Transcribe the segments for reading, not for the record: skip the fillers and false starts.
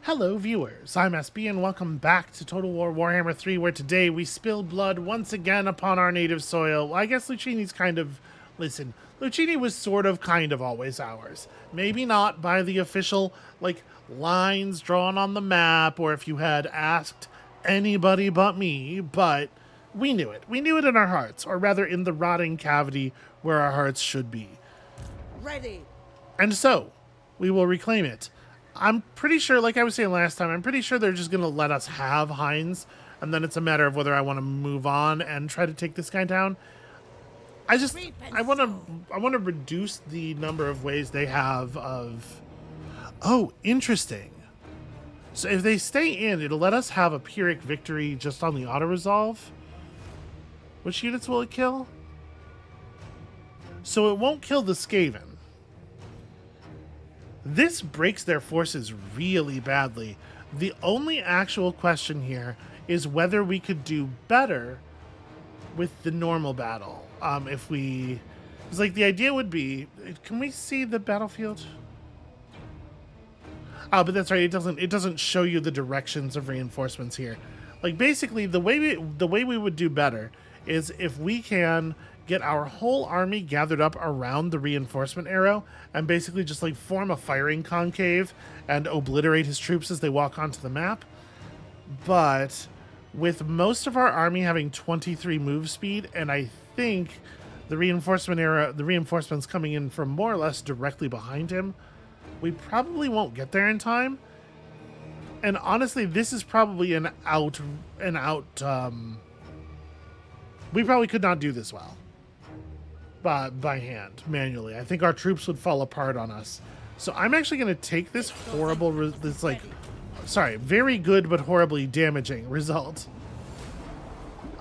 Hello viewers, I'm SB and welcome back to Total War Warhammer 3, where today we spill blood once again upon our native soil. Well, I guess Luchini's kind of... Listen, Luchini was sort of kind of always ours. Maybe not by the official, lines drawn on the map, or if you had asked anybody but me, but we knew it. We knew it in our hearts, or rather in the rotting cavity where our hearts should be. Ready. And so, we will reclaim it. I'm pretty sure, like I was saying last time, I'm pretty sure they're just going to let us have Heinz, and then it's a matter of whether I want to move on and try to take this guy down. I want to reduce the number of ways they have of... Oh, interesting. So if they stay in, it'll let us have a Pyrrhic victory just on the auto-resolve. Which units will it kill? So it won't kill the Skaven. This breaks their forces really badly. The only actual question here is whether we could do better with the normal battle. If we... It's like the idea would be... Can we see the battlefield? Oh, but that's right. It doesn't show you the directions of reinforcements here. Like, basically, the way we would do better is if we can get our whole army gathered up around the reinforcement arrow and basically just form a firing concave and obliterate his troops as they walk onto the map. But with most of our army having 23 move speed, and I think the reinforcements coming in from more or less directly behind him, we probably won't get there in time. And honestly, this is probably we probably could not do this well. By hand, manually. I think our troops would fall apart on us. So I'm actually going to take this very good but horribly damaging result.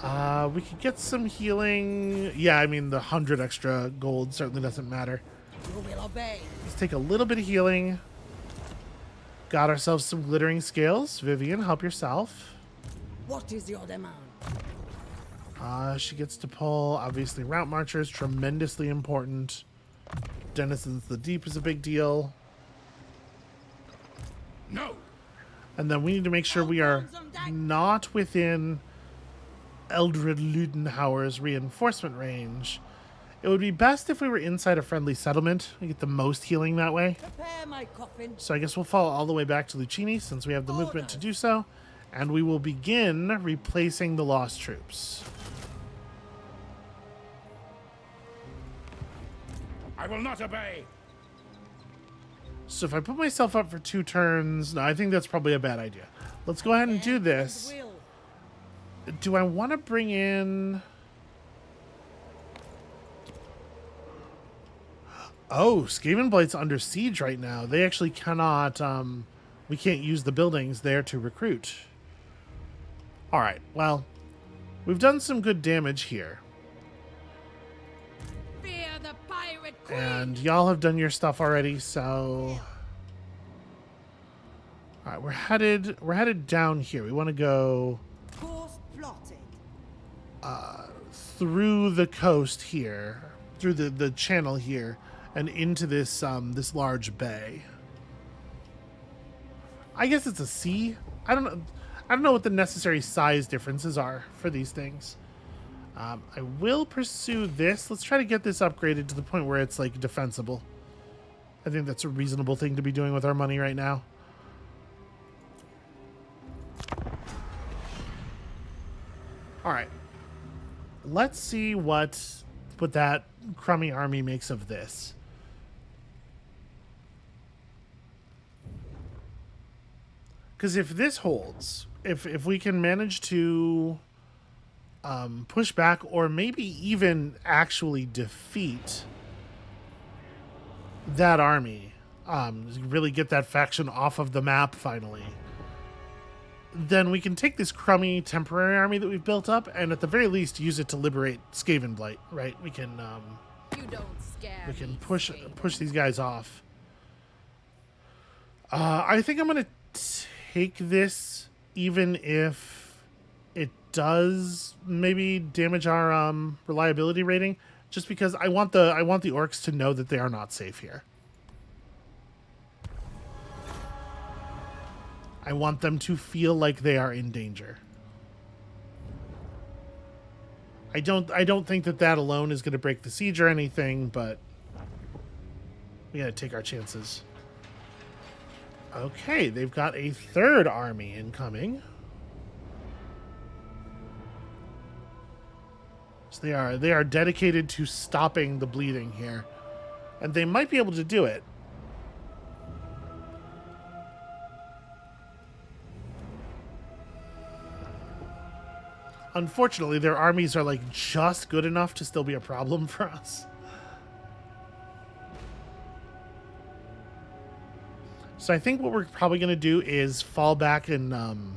We could get some healing. Yeah, I mean, the 100 extra gold certainly doesn't matter. You will obey. Let's take a little bit of healing. Got ourselves some glittering scales. Vivian, help yourself. What is your demand? She gets to pull, obviously, route marchers, tremendously important. Denizens of the Deep is a big deal. No. And then we need to make sure we are not within Eldred Ludenhauer's reinforcement range. It would be best if we were inside a friendly settlement. We get the most healing that way. Prepare my coffin. So I guess we'll follow all the way back to Luchini since we have the movement to do so. And we will begin replacing the lost troops. I will not obey. So if I put myself up for 2 turns... No, I think that's probably a bad idea. Let's go ahead and do this. Do I want to bring in... Oh, Skavenblight's under siege right now. They actually cannot... we can't use the buildings there to recruit. Alright, well... We've done some good damage here. Fear the pirate queen. And y'all have done your stuff already, so... Alright, we're headed down here. We want to go Course plotted. through the coast here, through the channel here, and into this this large bay. I guess it's a sea. I don't know what the necessary size differences are for these things. I will pursue this. Let's try to get this upgraded to the point where it's defensible. I think that's a reasonable thing to be doing with our money right now. All right. Let's see what that crummy army makes of this. Because if this holds, if we can manage to push back or maybe even actually defeat that army, really get that faction off of the map finally, then we can take this crummy temporary army that we've built up and at the very least use it to liberate Skavenblight, right? We can push these guys off. I think I'm going to take this even if it does maybe damage our reliability rating, just because I want the orcs to know that they are not safe here. I want them to feel like they are in danger. I don't think that alone is going to break the siege or anything, but we got to take our chances. Okay, they've got a third army incoming. So they are dedicated to stopping the bleeding here. And they might be able to do it. Unfortunately, their armies are like just good enough to still be a problem for us. So I think what we're probably going to do is fall back and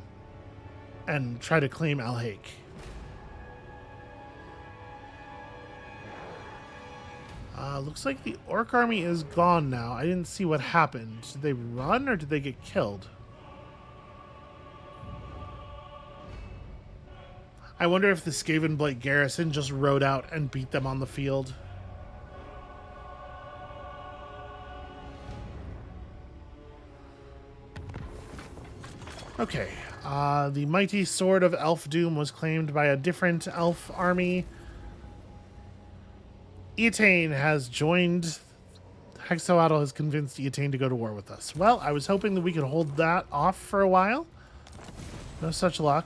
try to claim Al-Haik. Looks like the orc army is gone now. I didn't see what happened. Did they run or did they get killed? I wonder if the Skavenblight garrison just rode out and beat them on the field. Okay. The mighty sword of Elf Doom was claimed by a different elf army. Eataine has joined. Hexoatl has convinced Eataine to go to war with us. Well, I was hoping that we could hold that off for a while. No such luck.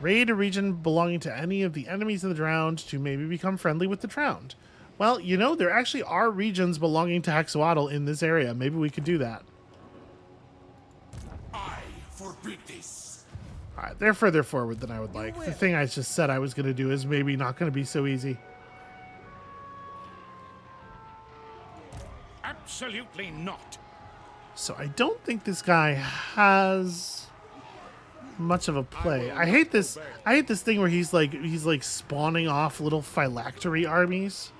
Raid a region belonging to any of the enemies of the drowned to maybe become friendly with the drowned. Well, you know, there actually are regions belonging to Hexoatl in this area. Maybe we could do that. I forbid this. All right, they're further forward than I would like. The thing I just said I was going to do is maybe not going to be so easy. Absolutely not. So I don't think this guy has much of a play. I hate this thing where he's like spawning off little phylactery armies,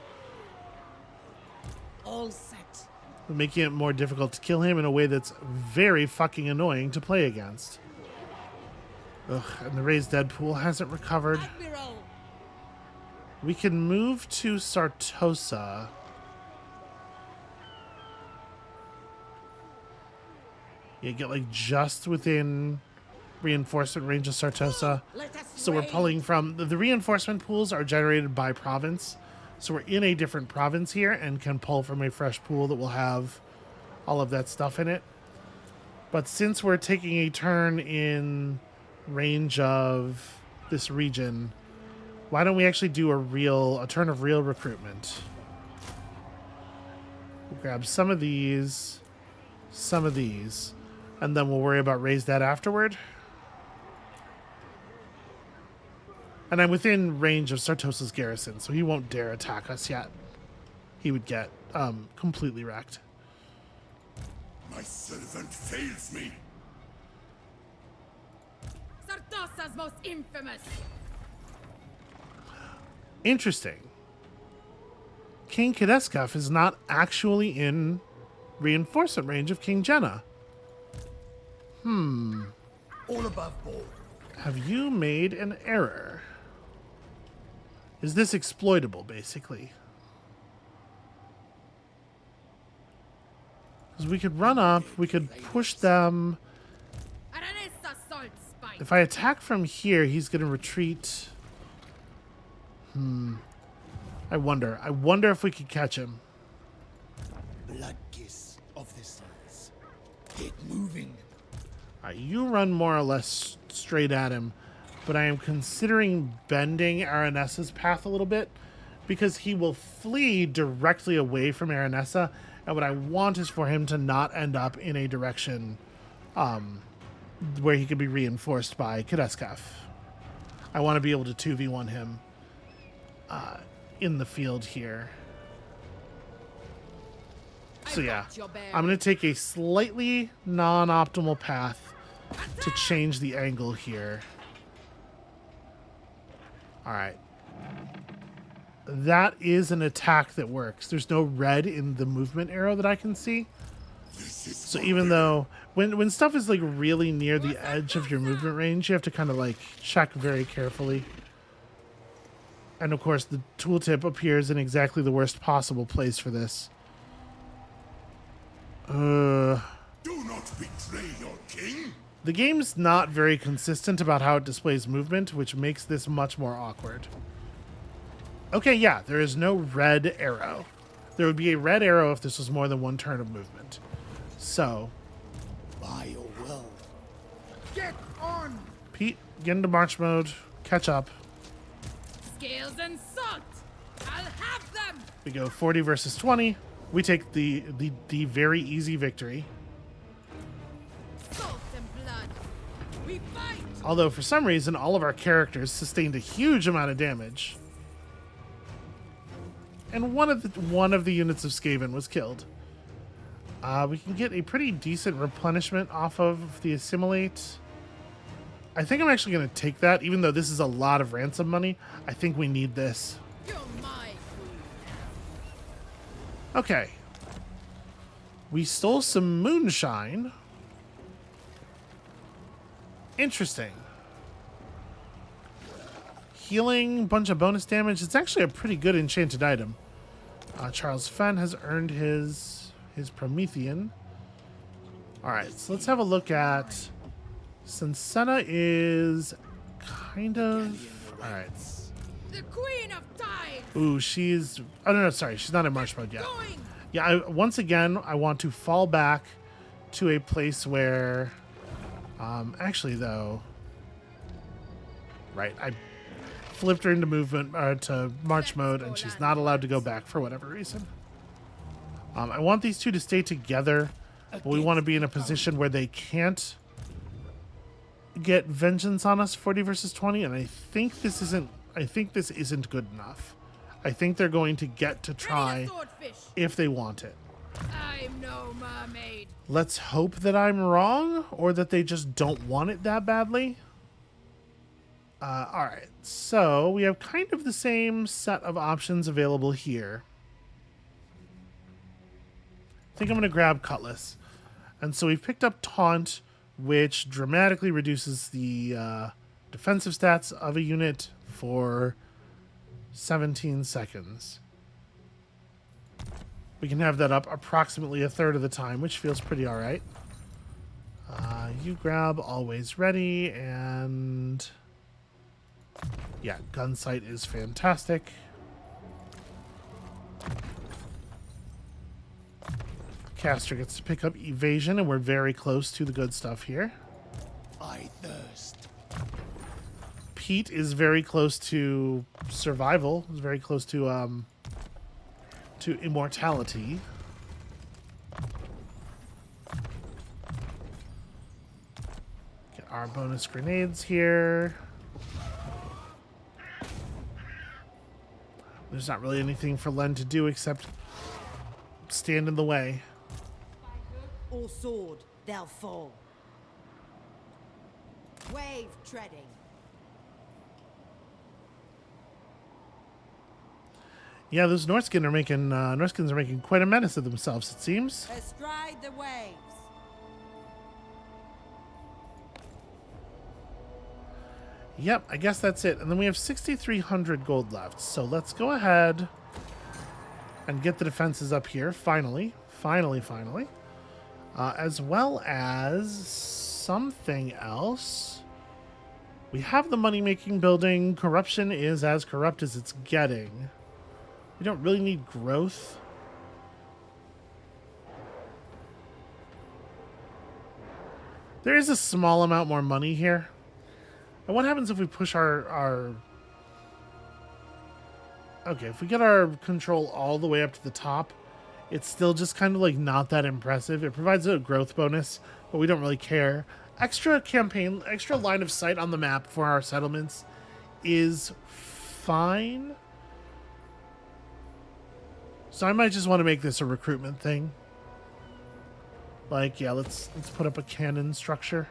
All set. making it more difficult to kill him in a way that's very fucking annoying to play against. Ugh, and the raised dead pool hasn't recovered. Admiral. We can move to Sartosa. Yeah, get like just within reinforcement range of Sartosa. Let us So we're raid. pulling from the reinforcement pools are generated by province. So we're in a different province here and can pull from a fresh pool that will have all of that stuff in it. But since we're taking a turn in range of this region, why don't we actually do a turn of real recruitment? We'll grab some of these, and then we'll worry about raise that afterward. And I'm within range of Sartosa's garrison, so he won't dare attack us yet. He would get completely wrecked. My servant fails me. Sartosa's most infamous. Interesting. King Kedeskaf is not actually in reinforcement range of King Jenna. All above board. Have you made an error? Is this exploitable, basically? Because we could run up, we could push them. Aranessa salt spike. If I attack from here, he's going to retreat. I wonder if we could catch him. Blood kiss of the suns. Get moving. All right, you run more or less straight at him, but I am considering bending Aranessa's path a little bit because he will flee directly away from Aranessa, and what I want is for him to not end up in a direction where he could be reinforced by Kedeskaf. I want to be able to 2v1 him in the field here. So yeah, I'm going to take a slightly non-optimal path to change the angle here. All right. That is an attack that works. There's no red in the movement arrow that I can see. So even though when stuff is like really near the edge of your movement range, you have to kind of like check very carefully. And of course, the tooltip appears in exactly the worst possible place for this. Do not betray your king. The game's not very consistent about how it displays movement, which makes this much more awkward. Okay, yeah, there is no red arrow. There would be a red arrow if this was more than one turn of movement. So, By your will. Get on! Pete, get into march mode, catch up. Scales and salt. I'll have them. We go 40 versus 20. We take the very easy victory. Salt and blood. We fight. Although for some reason all of our characters sustained a huge amount of damage. And one of the units of Skaven was killed. We can get a pretty decent replenishment off of the assimilate. I think I'm actually going to take that, even though this is a lot of ransom money. I think we need this. You're my queen Okay. We stole some moonshine. Interesting. Healing, bunch of bonus damage. It's actually a pretty good enchanted item. Charles Fenn has earned his Promethean. All right, so let's have a look at... Since Senna is kind of... All right. now. The queen of tides. Ooh, she's... Oh, no, sorry. She's not in march mode yet. Going. Yeah, once again, I want to fall back to a place where... actually, though... Right, I flipped her into movement, to march mode, and she's not allowed to go back for whatever reason. I want these two to stay together, but we want to be in a position where they can't get vengeance on us 40 versus 20, and I think this isn't good enough. I think they're going to get to try Swordfish. if they want it. I'm no mermaid. Let's hope that I'm wrong, or that they just don't want it that badly. Alright, so we have kind of the same set of options available here. I think I'm going to grab Cutlass. And so we've picked up Taunt, which dramatically reduces the defensive stats of a unit for 17 seconds. We can have that up approximately a third of the time, which feels pretty alright. You grab Always Ready, and... yeah, Gunsight is fantastic. Caster gets to pick up Evasion, and we're very close to the good stuff here. I thirst. Pete is very close to survival. Is very close to immortality. Get our bonus grenades here. There's not really anything for Len to do except stand in the way. Or sword, they'll fall. Wave treading. Yeah, those Norskins are making quite a menace of themselves, it seems. Astride the waves. Yep, I guess that's it. And then we have 6,300 gold left. So let's go ahead and get the defenses up here, finally. Finally. As well as something else. We have the money-making building. Corruption is as corrupt as it's getting. We don't really need growth. There is a small amount more money here. And what happens if we push our... Okay, if we get our control all the way up to the top, it's still just kind of like not that impressive. It provides a growth bonus, but we don't really care. Extra line of sight on the map for our settlements is fine. So I might just want to make this a recruitment thing. Like, yeah, let's put up a cannon structure.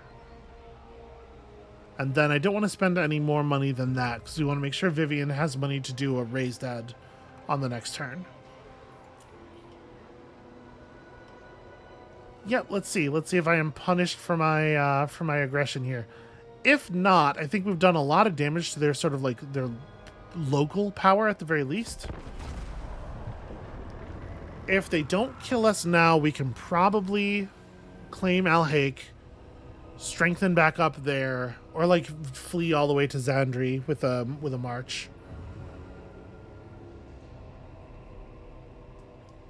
And then I don't want to spend any more money than that, because we want to make sure Vivian has money to do a raised ad on the next turn. Yep, let's see. Let's see if I am punished for my aggression here. If not, I think we've done a lot of damage to their sort of like their local power at the very least. If they don't kill us now, we can probably claim Alhaik strengthen back up there, or like flee all the way to Zandri with a march.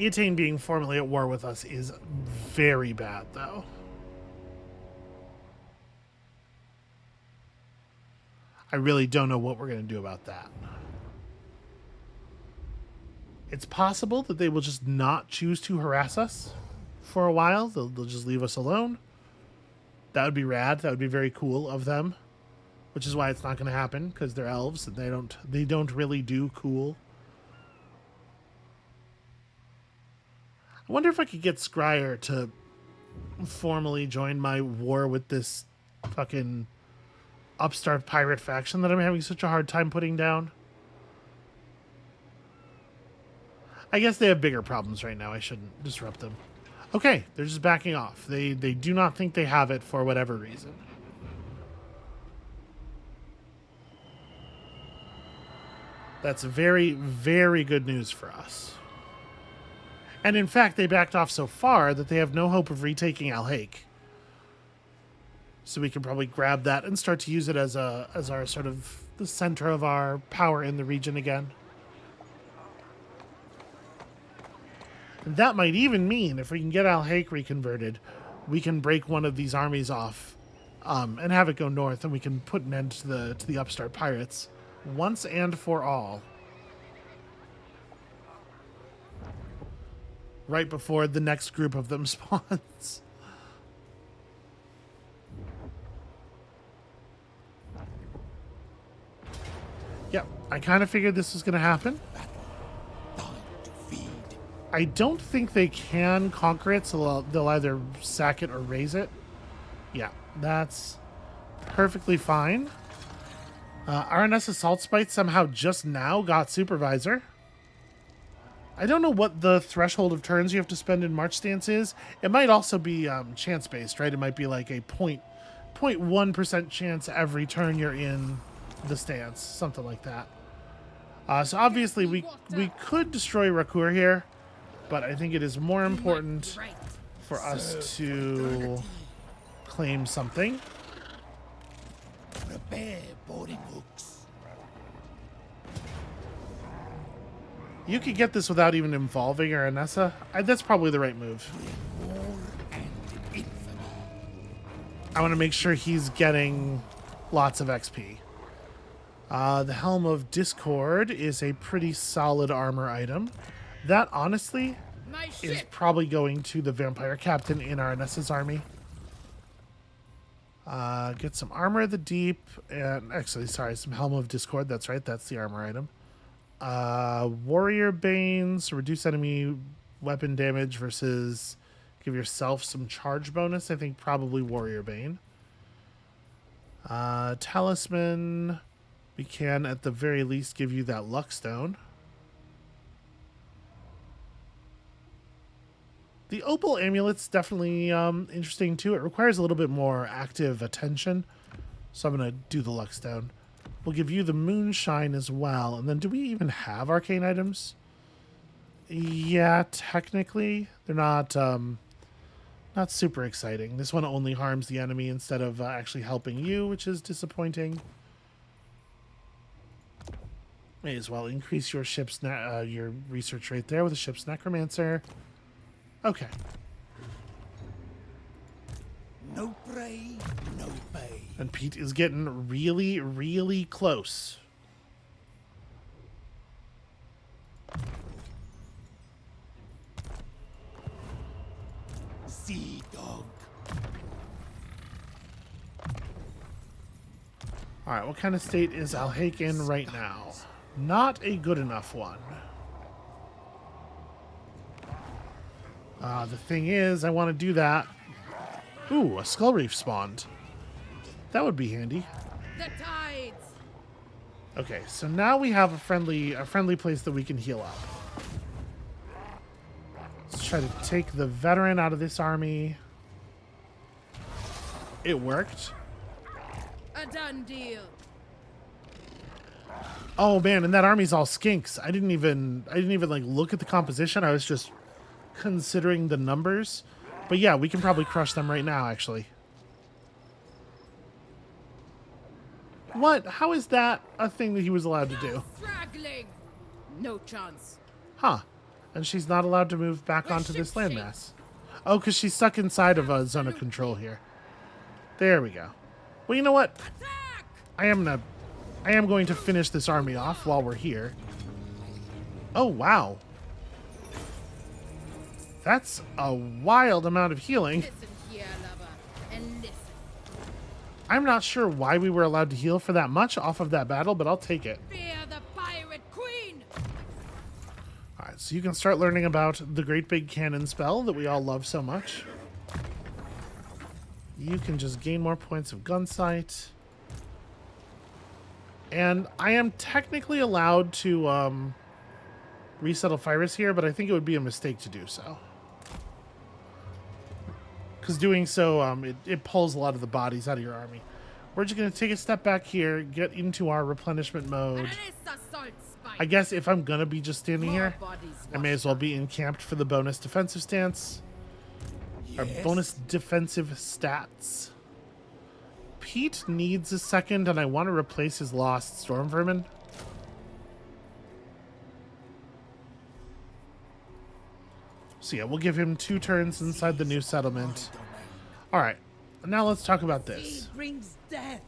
Etain being formally at war with us is very bad, though. I really don't know what we're going to do about that. It's possible that they will just not choose to harass us for a while. They'll just leave us alone. That would be rad. That would be very cool of them. Which is why it's not going to happen, because they're elves and they don't really do cool. I wonder if I could get Scryer to formally join my war with this fucking upstart pirate faction that I'm having such a hard time putting down. I guess they have bigger problems right now. I shouldn't disrupt them. Okay, they're just backing off. They do not think they have it for whatever reason. That's very, very good news for us. And in fact, they backed off so far that they have no hope of retaking Alhaik. So we can probably grab that and start to use it as our sort of the center of our power in the region again. And that might even mean if we can get Alhaik reconverted, we can break one of these armies off and have it go north, and we can put an end to the upstart pirates once and for all. Right before the next group of them spawns. Yep, I kind of figured this was going to happen. I don't think they can conquer it, so they'll either sack it or raise it. Yeah, that's perfectly fine. RNS Assault Spite somehow just now got Supervisor. I don't know what the threshold of turns you have to spend in March Stance is. It might also be chance-based, right? It might be like a 0.1% chance every turn you're in the stance, something like that. So obviously we could destroy Rakur here, but I think it is more important for us to claim something. Prepare boarding hooks. You could get this without even involving Aranessa. That's probably the right move. War and infamy. I want to make sure he's getting lots of XP. The Helm of Discord is a pretty solid armor item. That, honestly, is probably going to the Vampire Captain in Aranessa's army. Get some Armor of the Deep, and actually, sorry, some Helm of Discord. That's right, that's the armor item. Warrior Banes, reduce enemy weapon damage versus give yourself some charge bonus. I think probably Warrior Bane. Talisman, we can at the very least give you that Luck Stone. The Opal Amulet's definitely interesting too. It requires a little bit more active attention, so I'm going to do the Luck Stone. We'll give you the Moonshine as well. And then do we even have arcane items? Yeah, technically. They're not super exciting. This one only harms the enemy instead of actually helping you, which is disappointing. May as well increase your ship's your research rate there with a ship's necromancer. Okay. No prey, no pay. And Pete is getting really, really close. Sea dog. All right, what kind of state is Alhaik in right now? Not a good enough one. The thing is, I want to do that. Ooh, a skull reef spawned. That would be handy. The tides. Okay, so now we have a friendly place that we can heal up. Let's try to take the veteran out of this army. It worked. A done deal. Oh man, and that army's all skinks. I didn't even like look at the composition. I was just considering the numbers. But yeah, we can probably crush them right now, actually. What? How is that a thing that he was allowed to do? Straggling. No chance. Huh. And she's not allowed to move back onto this landmass. Oh, because she's stuck inside of a zone of control here. There we go. Well, you know what? Attack! I am going to finish this army off while we're here. Oh, wow. That's a wild amount of healing. Listen here, lover, and listen. I'm not sure why we were allowed to heal for that much off of that battle, but I'll take it. Fear the pirate queen. All right, so you can start learning about the great big cannon spell that we all love so much. You can just gain more points of gun sight. And I am technically allowed to resettle Pyrus here, but I think it would be a mistake to do so. Because doing so, it pulls a lot of the bodies out of your army. We're just going to take a step back here, get into our replenishment mode. I guess if I'm going to be just standing here, I may as well be encamped for the bonus defensive stance. Or bonus defensive stats. Pete needs a second, and I want to replace his lost storm vermin. So yeah, we'll give him 2 turns inside the new settlement. All right, now let's talk about this. He brings death.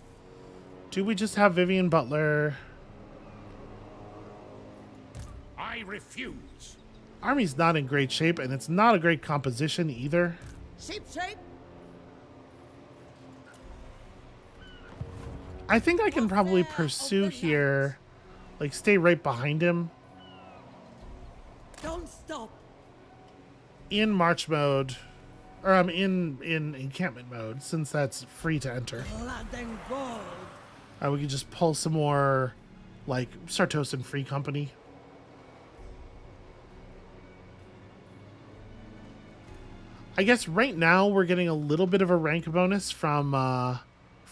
Do we just have Vivian Butler? I refuse. Army's not in great shape, and it's not a great composition either. Ship shape. I think I can probably pursue here, like stay right behind him Don't stop. in march mode, or I'm in encampment mode, since that's free to enter. Blood and gold. We could just pull some more, like, Sartos and Free Company. I guess right now we're getting a little bit of a rank bonus from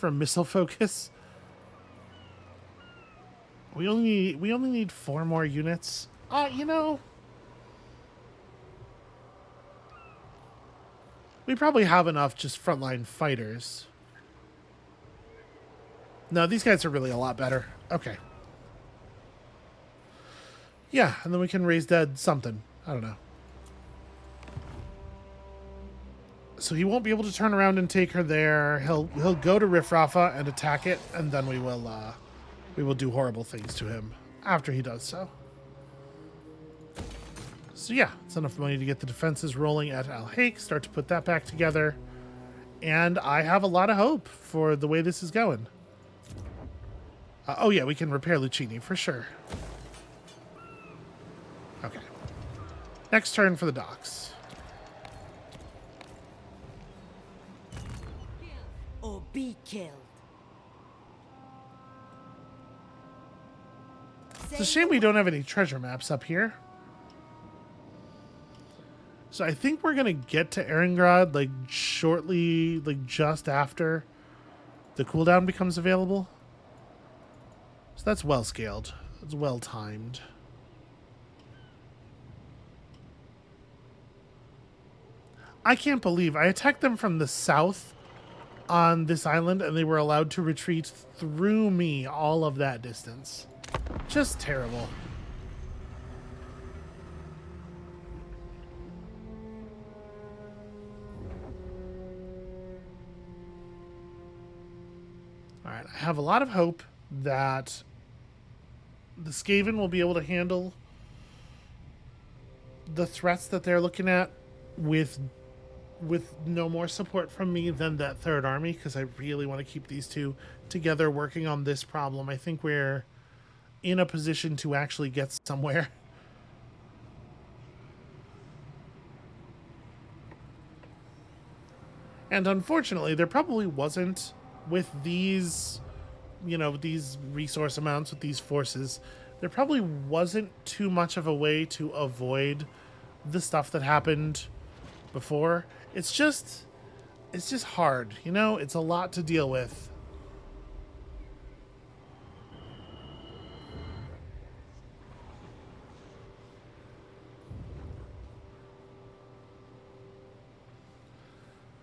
missile focus. We only need 4 more units. You know, we probably have enough just frontline fighters. No, these guys are really a lot better. Okay. Yeah, and then we can raise dead something. I don't know. So he won't be able to turn around and take her there. He'll go to Riff Rafa and attack it, and then we will do horrible things to him after he does so. So yeah, it's enough money to get the defenses rolling at Al Haik, start to put that back together, and I have a lot of hope for the way this is going. Oh yeah, we can repair Luchini for sure. Okay. Next turn for the docks. Or be killed. It's a shame we don't have any treasure maps up here. So I think we're going to get to Erengrad, like, shortly, like, just after the cooldown becomes available. So that's well scaled. It's well timed. I can't believe I attacked them from the south on this island, and they were allowed to retreat through me all of that distance. Just terrible. All right, I have a lot of hope that the Skaven will be able to handle the threats that they're looking at with no more support from me than that third army, because I really want to keep these two together working on this problem. I think we're in a position to actually get somewhere. And unfortunately, there probably wasn't, with these, you know, these resource amounts, with these forces, there probably wasn't too much of a way to avoid the stuff that happened before. It's just hard, you know? It's a lot to deal with.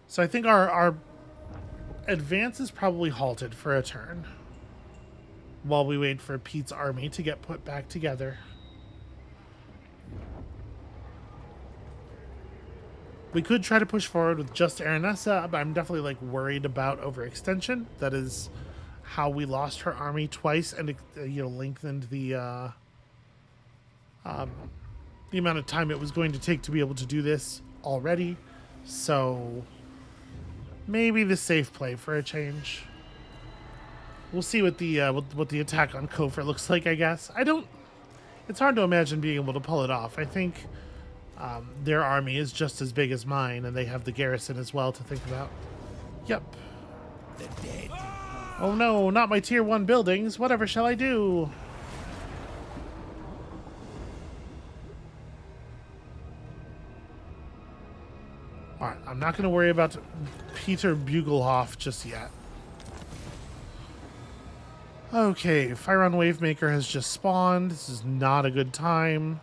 So I think our advance is probably halted for a turn. while we wait for Pete's army to get put back together. We could try to push forward with just Aranessa, but I'm definitely like worried about overextension. That is how we lost her army twice, and lengthened the amount of time it was going to take to be able to do this already. So maybe the safe play for a change. We'll see what the attack on Cove looks like. I guess it's hard to imagine being able to pull it off. I think their army is just as big as mine, and they have the garrison as well to think about. Yep. Oh no, not my tier 1 buildings. Whatever shall I do? Alright, I'm not going to worry about Peter Bugelhoff just yet. Okay, Firon Wavemaker has just spawned. This is not a good time.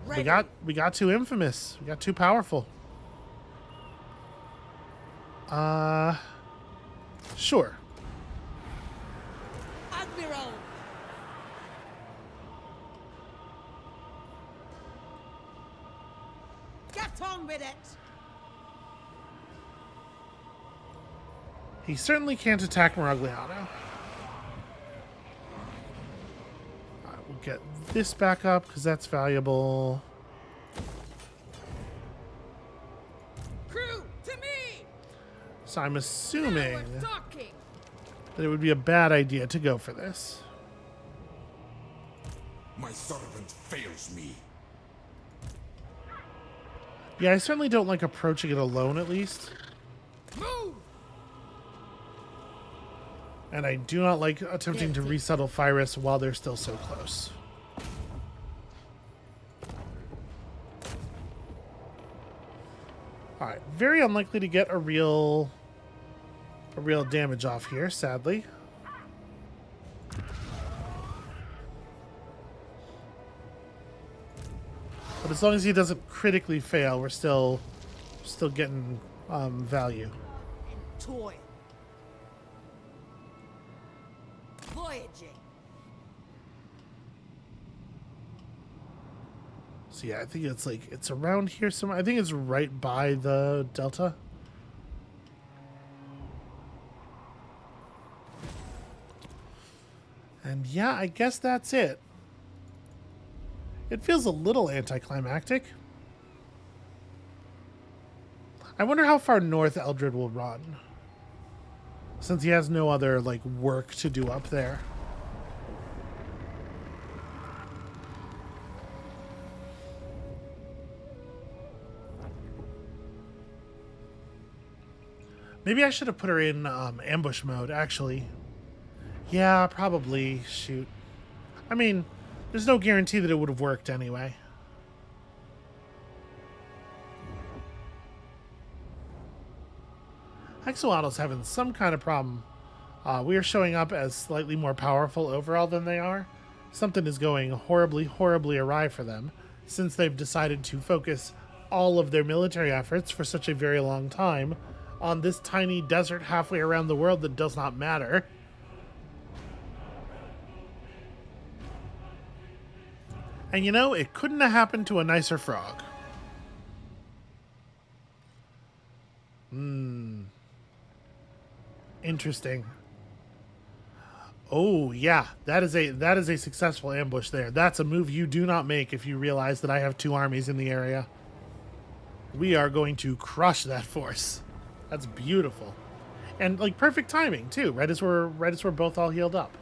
We got too infamous. We got too powerful. Sure. Admiral. Get on with it. He certainly can't attack Maragliano. We'll get this back up because that's valuable. Crew, to me! So I'm Now assuming we're talking. that it would be a bad idea to go for this. My servant fails me. Yeah, I certainly don't like approaching it alone, at least. Move! And I do not like attempting to resettle Pyrus while they're still so close. Alright, very unlikely to get a real damage off here, sadly. But as long as he doesn't critically fail, we're still getting value. And toil. Voyaging. So yeah, I think it's around here somewhere. I think it's right by the delta. And yeah, I guess that's it. It feels a little anticlimactic. I wonder how far north Eldred will run, since he has no other like work to do up there. Maybe I should have put her in ambush mode, actually. Yeah, probably. Shoot. I mean, there's no guarantee that it would have worked anyway. Axolotls having some kind of problem. We are showing up as slightly more powerful overall than they are. Something is going horribly, horribly awry for them, since they've decided to focus all of their military efforts for such a very long time on this tiny desert halfway around the world that does not matter. And you know, it couldn't have happened to a nicer frog. Interesting. Oh yeah, that is a successful ambush there. That's a move you do not make if you realize that I have 2 armies in the area. We are going to crush that force. That's beautiful. And like perfect timing too, right as we're both all healed up.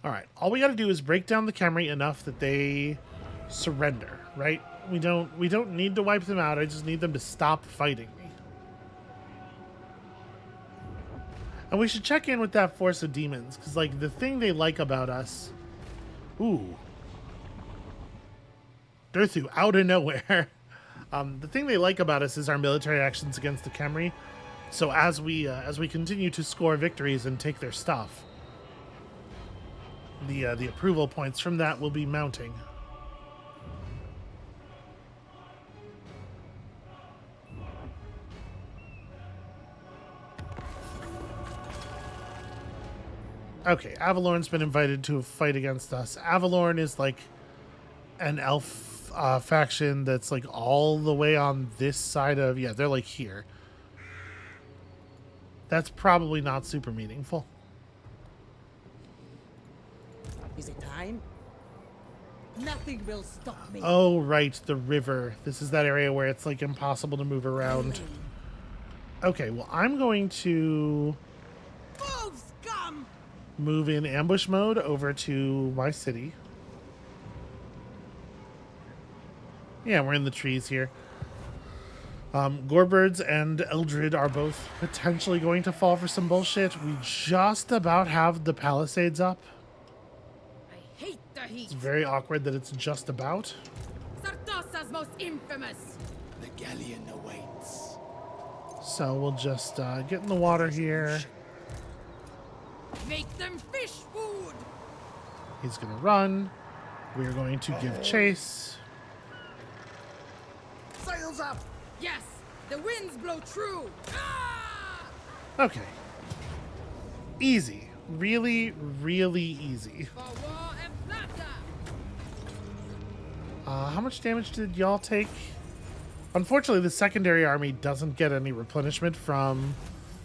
All right, all we got to do is break down the Khemri enough that they surrender, right? We don't need to wipe them out. I just need them to stop fighting me. And we should check in with that force of demons, because like the thing they like about us, ooh, Durthu out of nowhere. The thing they like about us is our military actions against the Khemri. So as we continue to score victories and take their stuff, the approval points from that will be mounting. Okay, Avalorn's been invited to a fight against us. Avalorn is like an elf faction that's like all the way on this side of... Yeah, they're like here. That's probably not super meaningful. Is it time? Nothing will stop me. Oh, right, the river. This is that area where it's like impossible to move around. Okay, well, I'm going to Move, scum! move in ambush mode over to my city. Yeah, we're in the trees here. Gorebirds and Eldred are both potentially going to fall for some bullshit. We just about have the palisades up. I hate the heat. It's very awkward that it's just about. Sartosa's most infamous. The galleon awaits. So we'll just get in the water here. Make them fish food. He's going to run. We are going to give chase. Sails up! Yes, the winds blow true. Ah! Okay. Easy. Really, really easy. For war and plata. How much damage did y'all take? Unfortunately, the secondary army doesn't get any replenishment from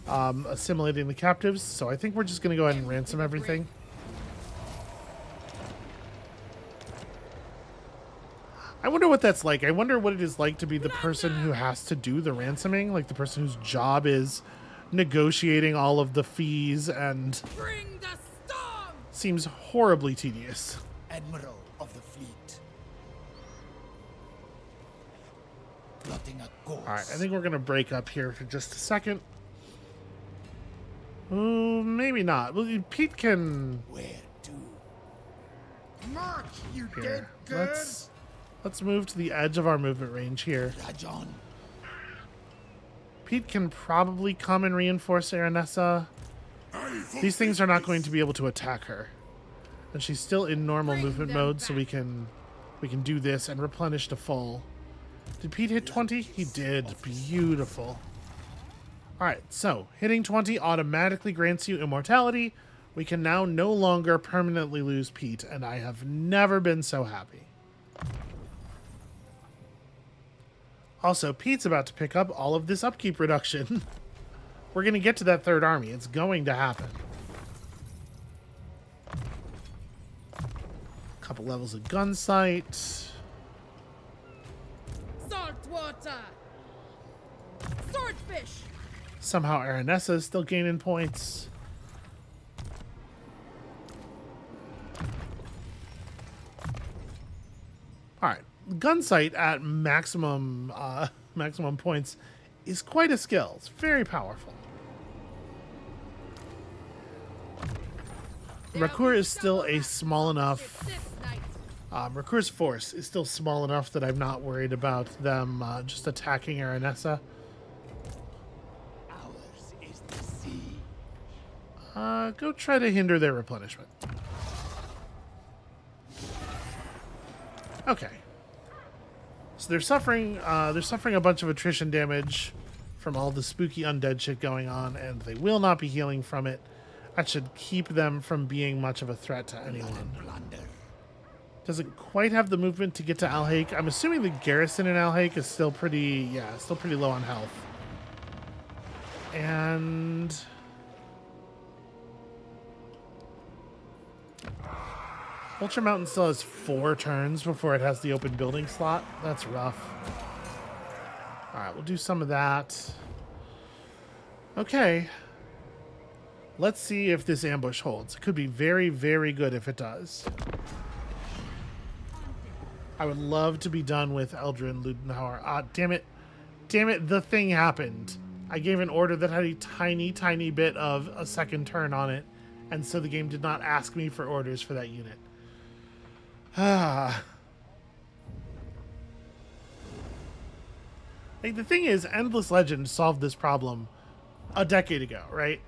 assimilating the captives, so I think we're just going to go ahead and ransom everything. I wonder what that's like. I wonder what it is like to be the person who has to do the ransoming, like the person whose job is negotiating all of the fees, and Bring the storm. seems horribly tedious. Admiral of the fleet. Plotting a course. All right, I think we're going to break up here for just a second. Ooh, maybe not. Well, Pete can... Where to? March, you dead Here, bird! let's move to the edge of our movement range here. Rajon. Pete can probably come and reinforce Aranessa. These things are not going to be able to attack her. And she's still in normal Bring movement them mode, so back. we can do this and replenish to full. Did Pete hit 20? He did. Beautiful. Alright, so hitting 20 automatically grants you immortality. We can now no longer permanently lose Pete, and I have never been so happy. Also, Pete's about to pick up all of this upkeep reduction. We're going to get to that third army. It's going to happen. Couple levels of gun sight. Salt water. Swordfish. Somehow Aranessa is still gaining points. Alright. Gun sight at maximum maximum points is quite a skill. It's very powerful. Rakur is still a small enough... This night. Rakur's force is still small enough that I'm not worried about them just attacking Aranessa. Ours is the sea. Go try to hinder their replenishment. Okay. So they're suffering a bunch of attrition damage from all the spooky undead shit going on, and they will not be healing from it. That should keep them from being much of a threat to anyone. Plunder. Doesn't quite have the movement to get to Alhaik. I'm assuming the garrison in Alhaik is still pretty low on health. And Ultra Mountain still has 4 turns before it has the open building slot. That's rough. Alright, we'll do some of that. Okay. Let's see if this ambush holds. It could be very, very good if it does. I would love to be done with Eldrin Ludenhauer. Ah, damn it. Damn it, the thing happened. I gave an order that had a tiny, tiny bit of a second turn on it, and so the game did not ask me for orders for that unit. Ah. Like, the thing is, Endless Legend solved this problem a decade ago, right?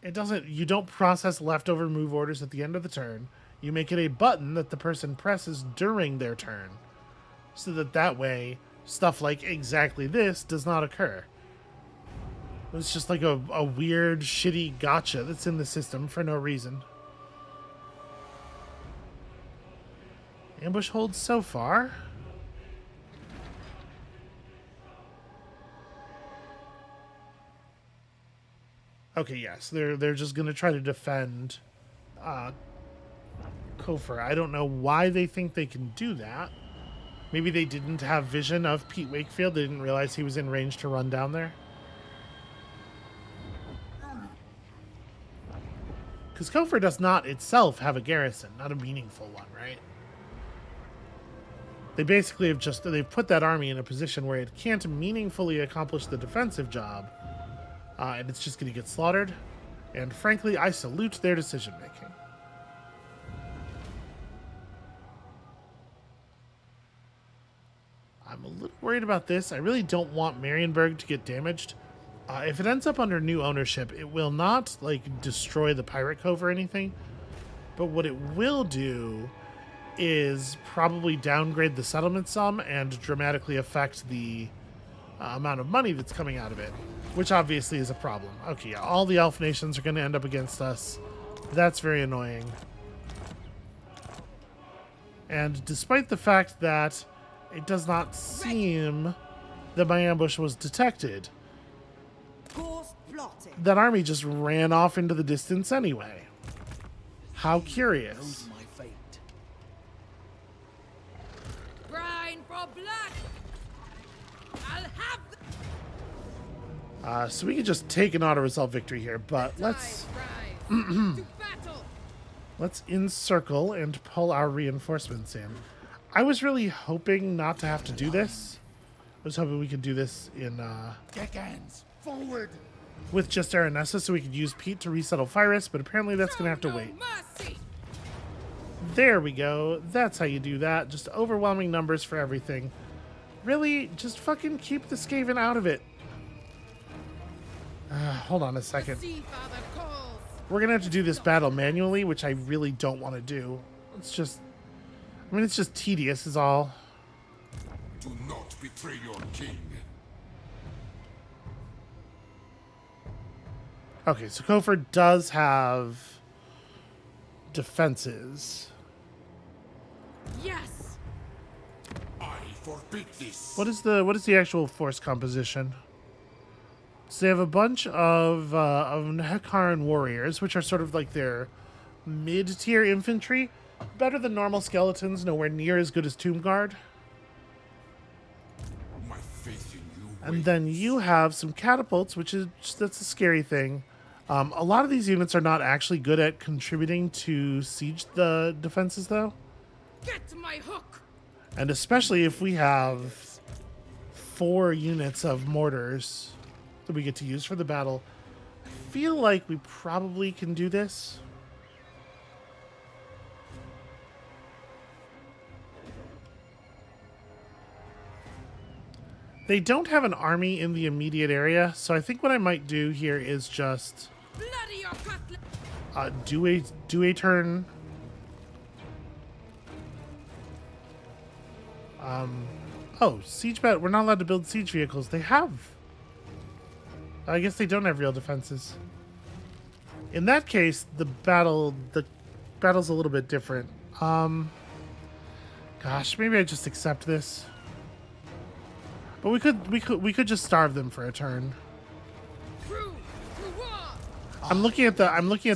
You don't process leftover move orders at the end of the turn. You make it a button that the person presses during their turn. So that way, stuff like exactly this does not occur. It's just like a weird, shitty gotcha that's in the system for no reason. Ambush holds so far. Okay, yes, they're just gonna try to defend Kofor. I don't know why they think they can do that. Maybe they didn't have vision of Pete Wakefield. They didn't realize he was in range to run down there. Because Kofor does not itself have a garrison, not a meaningful one, right? They basically have they've put that army in a position where it can't meaningfully accomplish the defensive job, and it's just going to get slaughtered. And frankly, I salute their decision making. I'm a little worried about this. I really don't want Marienburg to get damaged. If it ends up under new ownership, it will not like destroy the pirate cove or anything, but what it will do is probably downgrade the settlement some and dramatically affect the amount of money that's coming out of it, which obviously is a problem. Okay, yeah, all the elf nations are going to end up against us. That's very annoying. And despite the fact that it does not seem that my ambush was detected, that army just ran off into the distance anyway. How curious. My fate. Grind for blood. I'll have So we could just take an auto-resolve victory here, but let's to battle. let's encircle and pull our reinforcements in. I was really hoping not to have to do this. I was hoping we could do this in Deckhands, forward! with just Aranessa so we could use Pete to resettle Pyrus, but apparently that's going to have to No wait. mercy. There we go. That's how you do that. Just overwhelming numbers for everything. Really, just fucking keep the Skaven out of it. Hold on a second. Sea Father calls. We're going to have to do this battle manually, which I really don't want to do. It's just... I mean, it's just tedious is all. Do not betray your king. Okay, so Kofor does have defenses. Yes. I forbid this. What is the actual force composition? So they have a bunch of Hekaran warriors, which are sort of like their mid-tier infantry. Better than normal skeletons, nowhere near as good as Tomb Guard. My faith in you. And then you have some catapults, that's a scary thing. A lot of these units are not actually good at contributing to siege the defenses, though. Get my hook. And especially if we have 4 units of mortars that we get to use for the battle. I feel like we probably can do this. They don't have an army in the immediate area, so I think what I might do here is just Bloody your cutlet. do a turn. Oh, siege bat. We're not allowed to build siege vehicles. They have. I guess they don't have real defenses. In that case, the battle's a little bit different. Gosh, maybe I just accept this. But we could just starve them for a turn. True to war. I'm looking at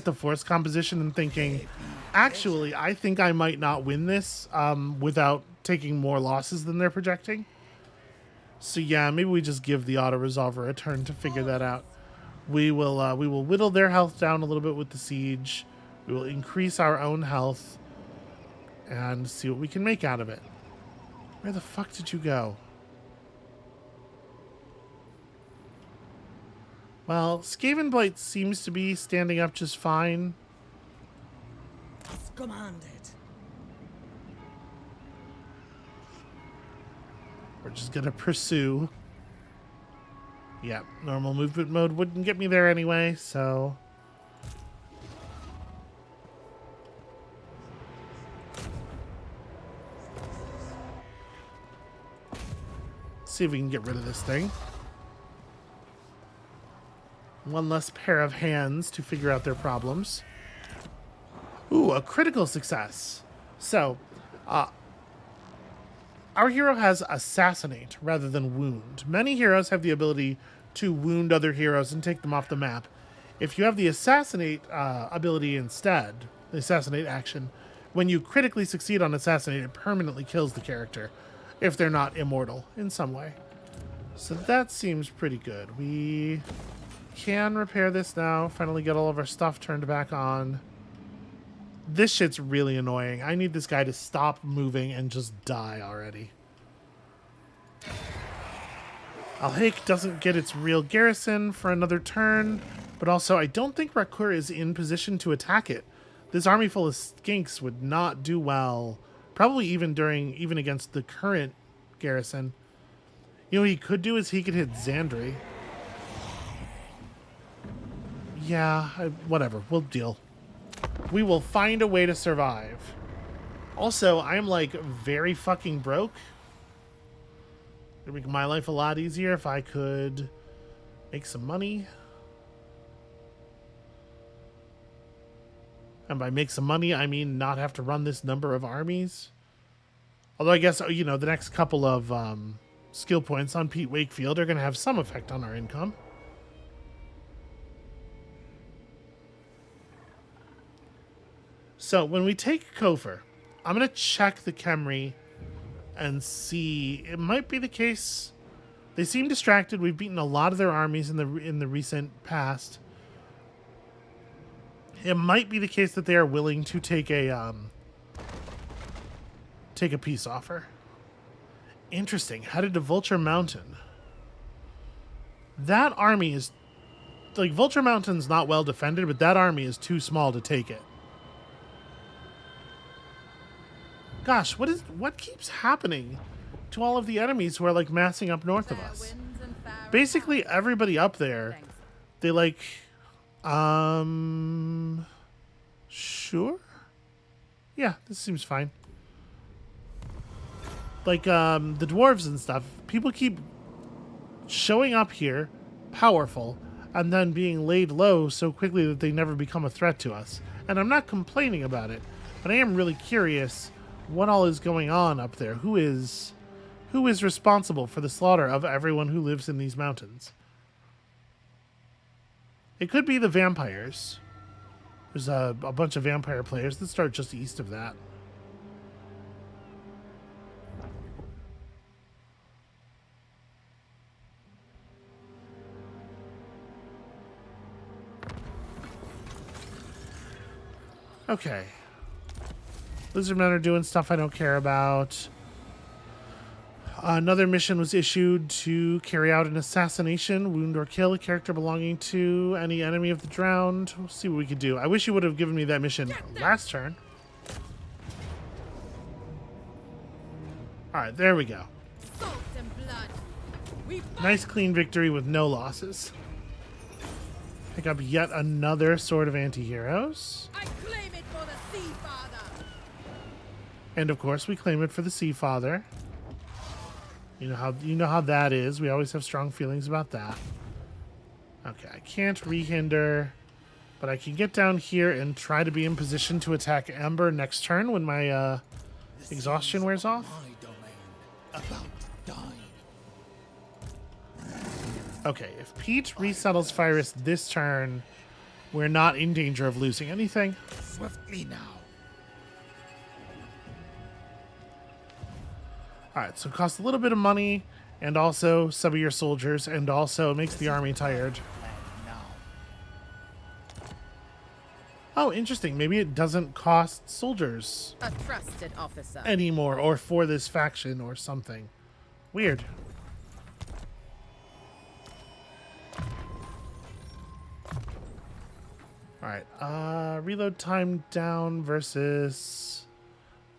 the force composition and thinking, actually, I think I might not win this without taking more losses than they're projecting. So yeah, maybe we just give the auto resolver a turn to figure that out. We will whittle their health down a little bit with the siege. We will increase our own health and see what we can make out of it. Where the fuck did you go? Well, Skavenblight seems to be standing up just fine. As commanded. We're just gonna pursue. Yeah, normal movement mode wouldn't get me there anyway, so... See if we can get rid of this thing. One less pair of hands to figure out their problems. Ooh, a critical success. So, our hero has Assassinate rather than Wound. Many heroes have the ability to wound other heroes and take them off the map. If you have the Assassinate ability instead, the Assassinate action, when you critically succeed on Assassinate, it permanently kills the character if they're not immortal in some way. So that seems pretty good. We can repair this now. Finally get all of our stuff turned back on. This shit's really annoying. I need this guy to stop moving and just die already. Alhaik doesn't get its real garrison for another turn, but also I don't think Rakur is in position to attack it. This army full of skinks would not do well, probably even against the current garrison. You know what he could do is he could hit Xandri. Yeah, whatever. We'll deal. We will find a way to survive. Also, I'm like very fucking broke. It'd make my life a lot easier if I could make some money. And by make some money, I mean not have to run this number of armies. Although I guess, you know, the next couple of skill points on Pete Wakefield are going to have some effect on our income. So when we take Kofor, I'm going to check the Khemri and see. It might be the case. They seem distracted. We've beaten a lot of their armies in the recent past. It might be the case that they are willing to take a peace offer. Interesting. Headed to Vulture Mountain. That army is like Vulture Mountain's not well defended, but that army is too small to take it. Gosh, what keeps happening to all of the enemies who are like massing up north of us? Basically everybody up there, they like sure? Yeah, this seems fine. Like the dwarves and stuff, people keep showing up here, powerful, and then being laid low so quickly that they never become a threat to us. And I'm not complaining about it, but I am really curious what all is going on up there. Who is responsible for the slaughter of everyone who lives in these mountains? It could be the vampires. There's a bunch of vampire players that start just east of that. Okay. Lizardmen are doing stuff I don't care about. Another mission was issued to carry out an assassination, wound or kill a character belonging to any enemy of the drowned. We'll see what we could do. I wish you would have given me that mission last turn. Alright, there we go. Salt and blood. We Nice clean victory with no losses. Pick up yet another Sword of Anti-Heroes. I claim it for the Sea Father. And of course we claim it for the Sea Father. You know how that is. We always have strong feelings about that. Okay, I can't rehinder, but I can get down here and try to be in position to attack Ember next turn when my exhaustion wears off. Okay, if Pete resettles Fyrus this turn, we're not in danger of losing anything. Swiftly now. Alright, so it costs a little bit of money, and also some of your soldiers, and also it makes the army tired. Oh, interesting. Maybe it doesn't cost soldiers A trusted officer. anymore, or for this faction or something. Weird. Alright, reload time down versus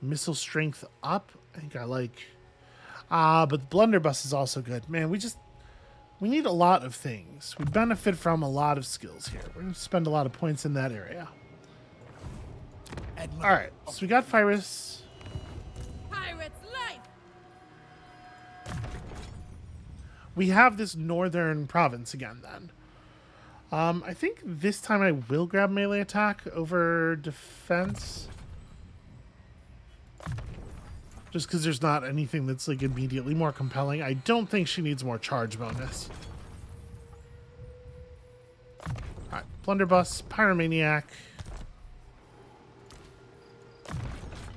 missile strength up. I think I like... but the blunderbuss is also good. Man, we need a lot of things. We benefit from a lot of skills here. We're going to spend a lot of points in that area. Alright, so we got Fyrus. Pirate's life. We have this northern province again then. I think this time I will grab melee attack over defense. Just because there's not anything that's like immediately more compelling. I don't think she needs more charge bonus. Alright, Blunderbuss, Pyromaniac.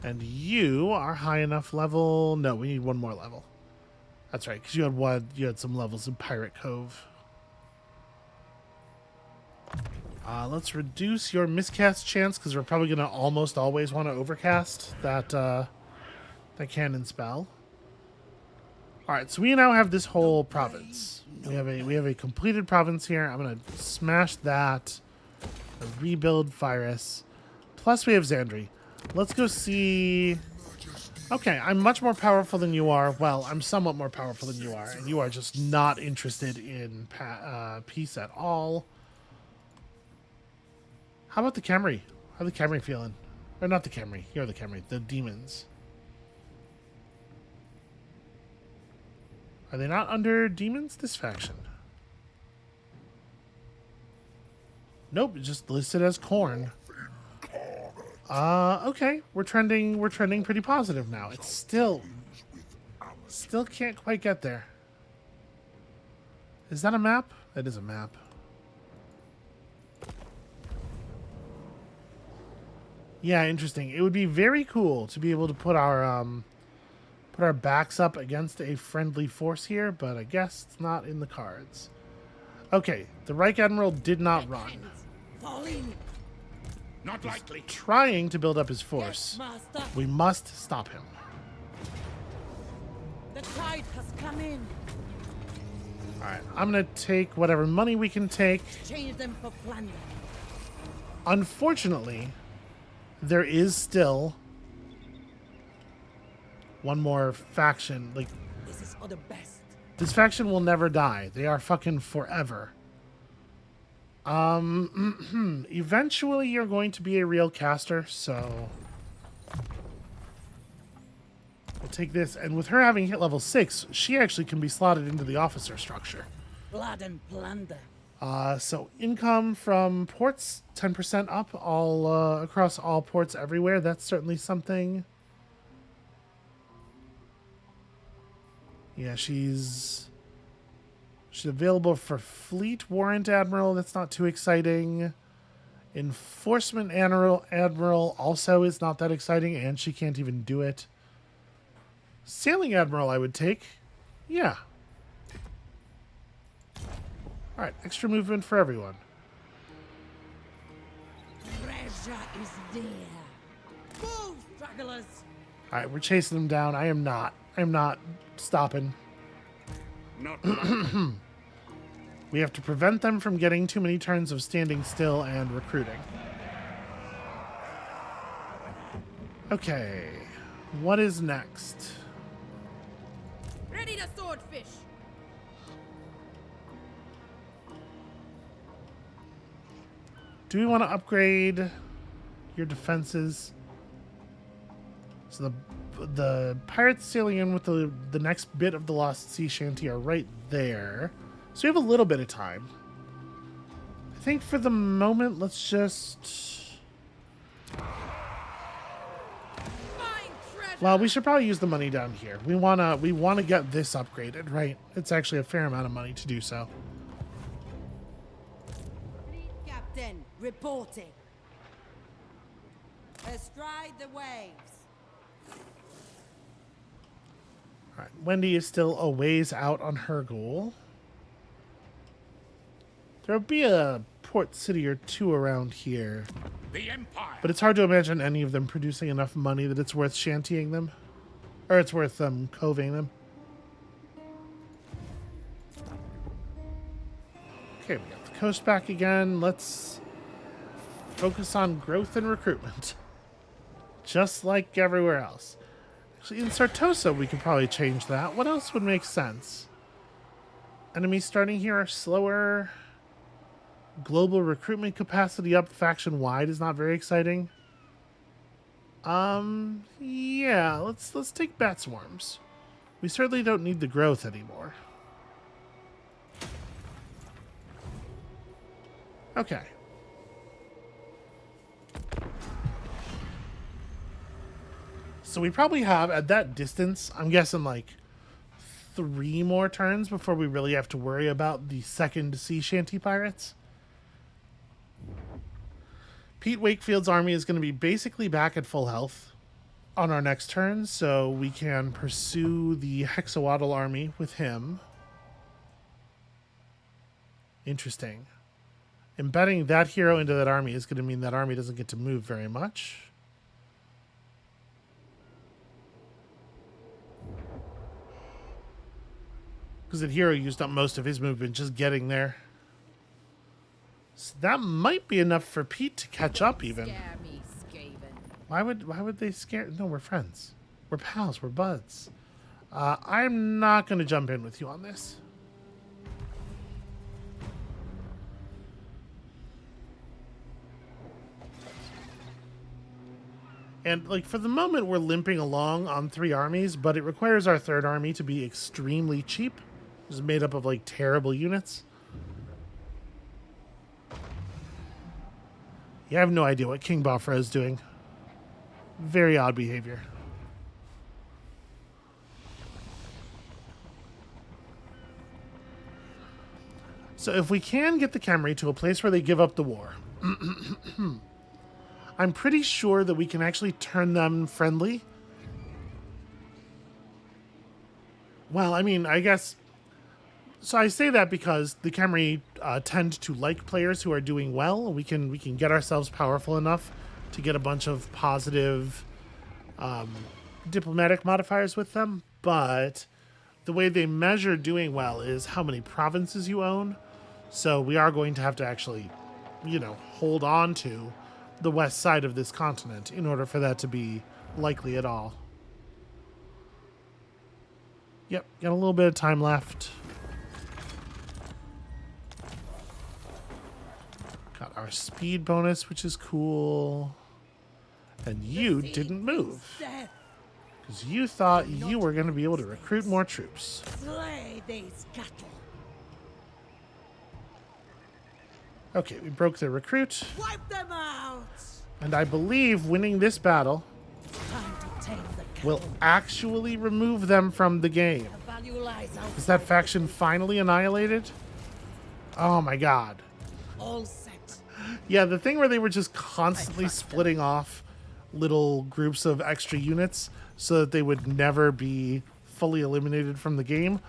And you are high enough level. No, we need one more level. That's right, because you had some levels in Pirate Cove. Let's reduce your miscast chance, because we're probably going to almost always want to overcast that cannon spell. Alright, so we now have this whole province. We have a completed province here. I'm going to smash that. Rebuild Virus. Plus we have Xandri. Let's go see... Okay, I'm much more powerful than you are. Well, I'm somewhat more powerful than you are. And you are just not interested in peace at all. How about the Khemri? How are the Khemri feeling? Or not the Khemri. You're the Khemri. The demons. Are they not under demons? This faction. Nope, just listed as corn. Okay. We're trending pretty positive now. It's still can't quite get there. Is that a map? That is a map. Yeah, interesting. It would be very cool to be able to put our backs up against a friendly force here, but I guess it's not in the cards. Okay, the Reich Admiral did not run. Falling. Not likely. Trying to build up his force. Yes, master. We must stop him. The tide has come in. Alright, I'm going to take whatever money we can take. Change them for plunder. Unfortunately, there is still one more faction. Like, This is for the best. this faction will never die. They are fucking forever. Eventually you're going to be a real caster, so we'll take this. And with her having hit level 6, she actually can be slotted into the officer structure. Blood and plunder. So income from ports, 10% up all across all ports everywhere. That's certainly something. Yeah, she's available for Fleet Warrant Admiral. That's not too exciting. Enforcement Admiral also is not that exciting, and she can't even do it. Sailing Admiral I would take. Yeah. Alright, extra movement for everyone. Treasure is there. Move, stragglers. Alright, we're chasing them down. I am not stopping. Not likely. We have to prevent them from getting too many turns of standing still and recruiting. Okay. What is next? Ready to swordfish. Do we want to upgrade your defenses? So the pirates sailing in with the next bit of the Lost Sea Shanty are right there. So we have a little bit of time. I think for the moment, let's just... Find treasure. Well, we should probably use the money down here. We wanna get this upgraded, right? It's actually a fair amount of money to do so. Fleet captain, reporting. Astride the waves. All right, Wendy is still a ways out on her goal. There'll be a port city or two around here, The Empire. but it's hard to imagine any of them producing enough money that it's worth shantying them, or it's worth coving them. Okay, we got the coast back again. Let's focus on growth and recruitment, just like everywhere else. Actually, in Sartosa, we could probably change that. What else would make sense? Enemies starting here are slower. Global recruitment capacity up faction-wide is not very exciting. Yeah, let's take bat swarms. We certainly don't need the growth anymore. Okay. So we probably have, at that distance, I'm guessing like 3 more turns before we really have to worry about the second sea shanty pirates. Pete Wakefield's army is going to be basically back at full health on our next turn, so we can pursue the Hexawaddle army with him. Interesting. Embedding that hero into that army is going to mean that army doesn't get to move very much. Because that hero used up most of his movement just getting there. So that might be enough for Pete to catch up even. Scare me, Skaven. Why would they scare? No, we're friends. We're pals. We're buds. I'm not going to jump in with you on this. And, like, for the moment, we're limping along on 3 armies, but it requires our 3rd army to be extremely cheap. It's made up of, like, terrible units. Yeah, I have no idea what King Bafra is doing. Very odd behavior. So if we can get the Khemri to a place where they give up the war... I'm pretty sure that we can actually turn them friendly. Well, I mean, I guess... So I say that because the Khemri tend to like players who are doing well. We can get ourselves powerful enough to get a bunch of positive diplomatic modifiers with them. But the way they measure doing well is how many provinces you own. So we are going to have to actually, hold on to the west side of this continent in order for that to be likely at all. Yep, got a little bit of time left. Got our speed bonus, which is cool. And you didn't move. Because you thought you were going to be able to recruit more troops. Slay these cattle. Okay, we broke their recruit. Wipe them out. And I believe winning this battle Time to tame the cattle. will actually remove them from the game. The value lies out. Is that faction finally annihilated? Oh my god. All set. Yeah, the thing where they were just constantly splitting off little groups of extra units so that they would never be fully eliminated from the game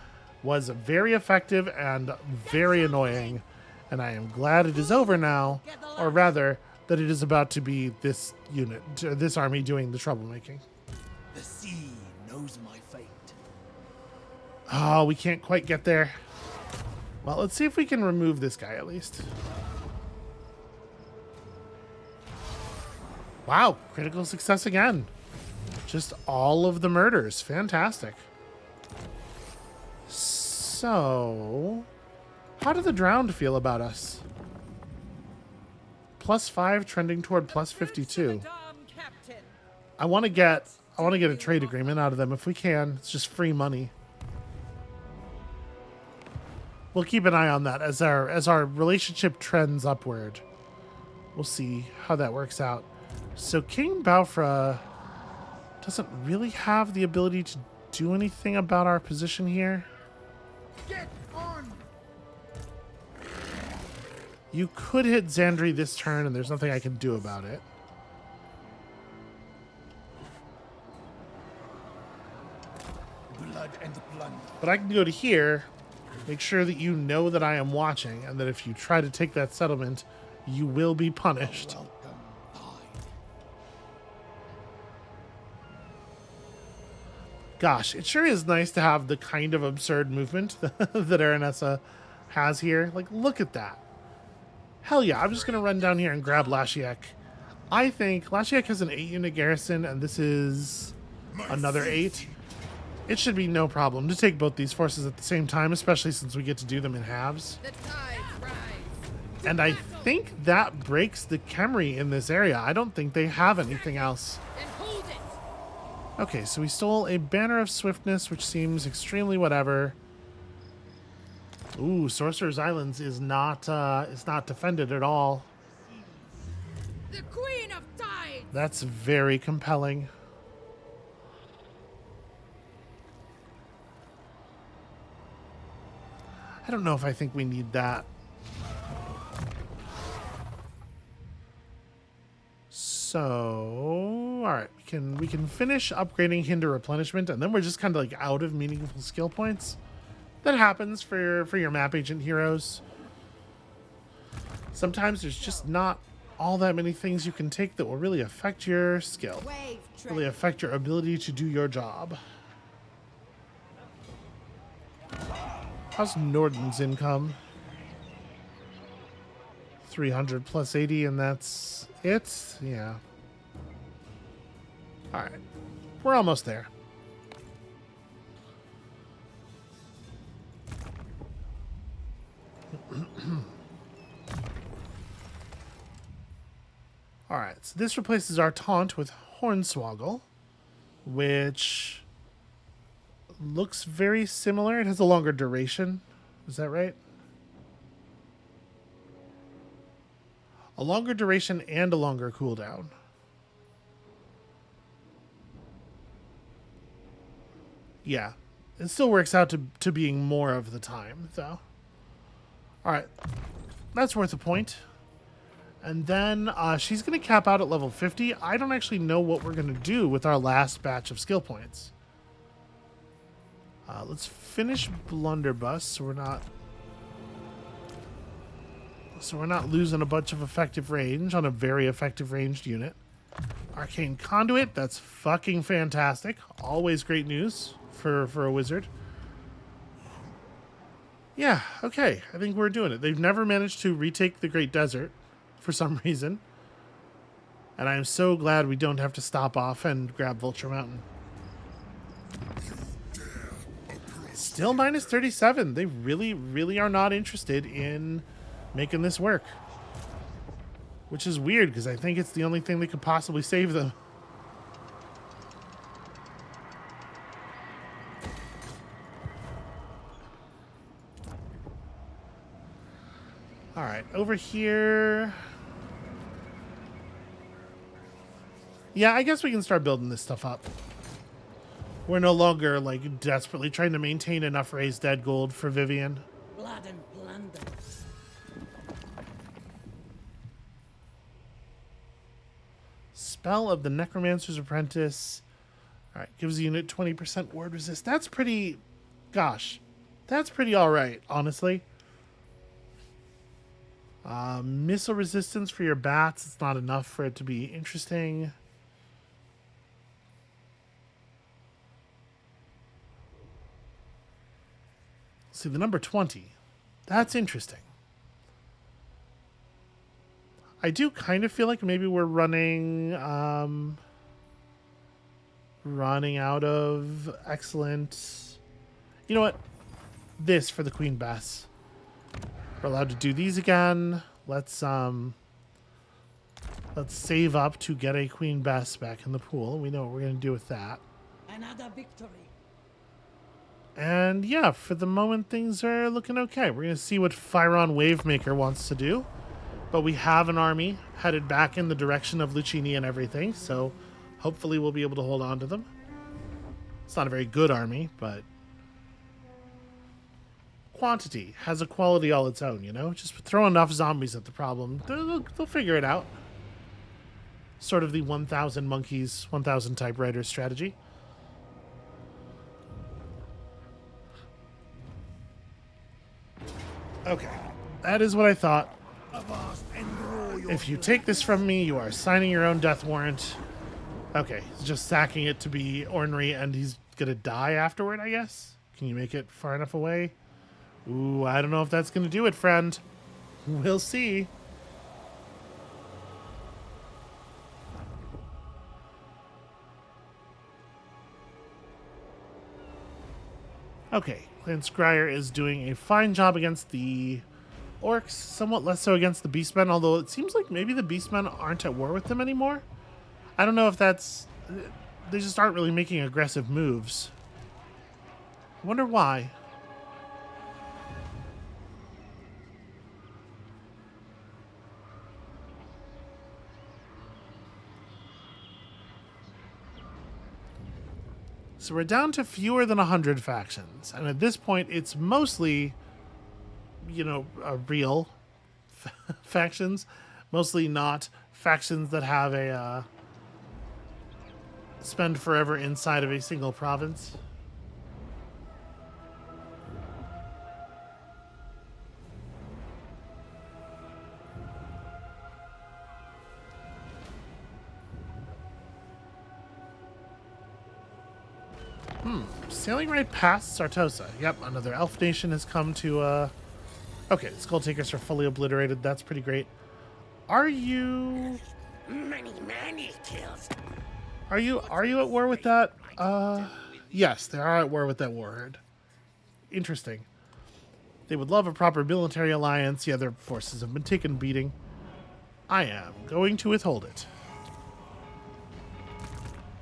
was very effective and very annoying. And I am glad it is over now, or rather, that it is about to be this unit, this army doing the troublemaking. The sea knows my fate. Oh, we can't quite get there. Well, let's see if we can remove this guy at least. Wow, critical success again. Just all of the murders. Fantastic. So... how do the drowned feel about us? +5 trending toward +52. I want to get a trade agreement out of them if we can. It's just free money. We'll keep an eye on that as our relationship trends upward. We'll see how that works out. So King Baufra doesn't really have the ability to do anything about our position here. Get on! You could hit Xandri this turn, and there's nothing I can do about it. Blood and plunder. But I can go to here, make sure that you know that I am watching, and that if you try to take that settlement, you will be punished. Welcome, I. Gosh, it sure is nice to have the kind of absurd movement that Aranessa has here. Like, look at that. Hell yeah, I'm just going to run down here and grab Lashiek. I think Lashiek has an 8-unit garrison, and this is another 8. It should be no problem to take both these forces at the same time, especially since we get to do them in halves. The tides rise. And I think that breaks the Khemri in this area. I don't think they have anything else. Then hold it. Okay, so we stole a Banner of Swiftness, which seems extremely whatever. Ooh, Sorcerer's Islands is not defended at all. The Queen of Tides! That's very compelling. I don't know if I think we need that. So, all right, we can finish upgrading Hinder Replenishment, and then we're just kind of like out of meaningful skill points. That happens for your map agent heroes. Sometimes there's just not all that many things you can take that will really affect your skill, really affect your ability to do your job. How's Norden's income? 300 plus 80, and that's it? Yeah. All right. We're almost there. All right. So this replaces our taunt with Hornswoggle, which looks very similar. It has a longer duration. Is that right? A longer duration and a longer cooldown. Yeah. It still works out to being more of the time, though. Alright. That's worth a point. And then she's going to cap out at level 50. I don't actually know what we're going to do with our last batch of skill points. Let's finish Blunderbuss so we're not losing a bunch of effective range on a very effective ranged unit. Arcane Conduit, that's fucking fantastic. Always great news for a wizard. Yeah, okay. I think we're doing it. They've never managed to retake the Great Desert for some reason. And I'm so glad we don't have to stop off and grab Vulture Mountain. Still minus 37. They really, really are not interested in making this work. Which is weird, because I think it's the only thing that could possibly save them. Alright, over here... Yeah, I guess we can start building this stuff up. We're no longer, like, desperately trying to maintain enough raised dead gold for Vivian. Blood and plunder. Spell of the Necromancer's Apprentice. Alright, gives the unit 20% ward resist. That's pretty... Gosh. That's pretty alright, honestly. Missile resistance for your bats. It's not enough for it to be interesting. See, the number 20. That's interesting. I do kind of feel like maybe we're running out of excellent... You know what? This for the Queen Bess. We're allowed to do these again. Let's save up to get a Queen Bess back in the pool. We know what we're going to do with that. Another victory. And yeah, for the moment, things are looking okay. We're going to see what Fyron Wavemaker wants to do. But we have an army headed back in the direction of Luchini and everything, so hopefully we'll be able to hold on to them. It's not a very good army, but quantity has a quality all its own, you know? Just throw enough zombies at the problem. They'll figure it out. Sort of the 1,000 monkeys, 1,000 typewriter strategy. Okay, that is what I thought. If you take this from me, you are signing your own death warrant. Okay, he's just sacking it to be ornery, and he's gonna die afterward, I guess? Can you make it far enough away? Ooh, I don't know if that's gonna do it, friend. We'll see. Okay, Clan Scryer is doing a fine job against the orcs, somewhat less so against the beastmen, although it seems like maybe the beastmen aren't at war with them anymore. I don't know if that's... They just aren't really making aggressive moves. I wonder why. So we're down to fewer than 100 factions. And at this point, it's mostly, you know, real factions. Mostly not factions that have a spend forever inside of a single province. Sailing right past Sartosa. Yep, another elf nation has come to, Okay, the Skull Takers are fully obliterated. That's pretty great. Are you... Many kills. Are you at war with that? Yes, they are at war with that warhead. Interesting. They would love a proper military alliance. Yeah, their forces have been taken beating. I am going to withhold it.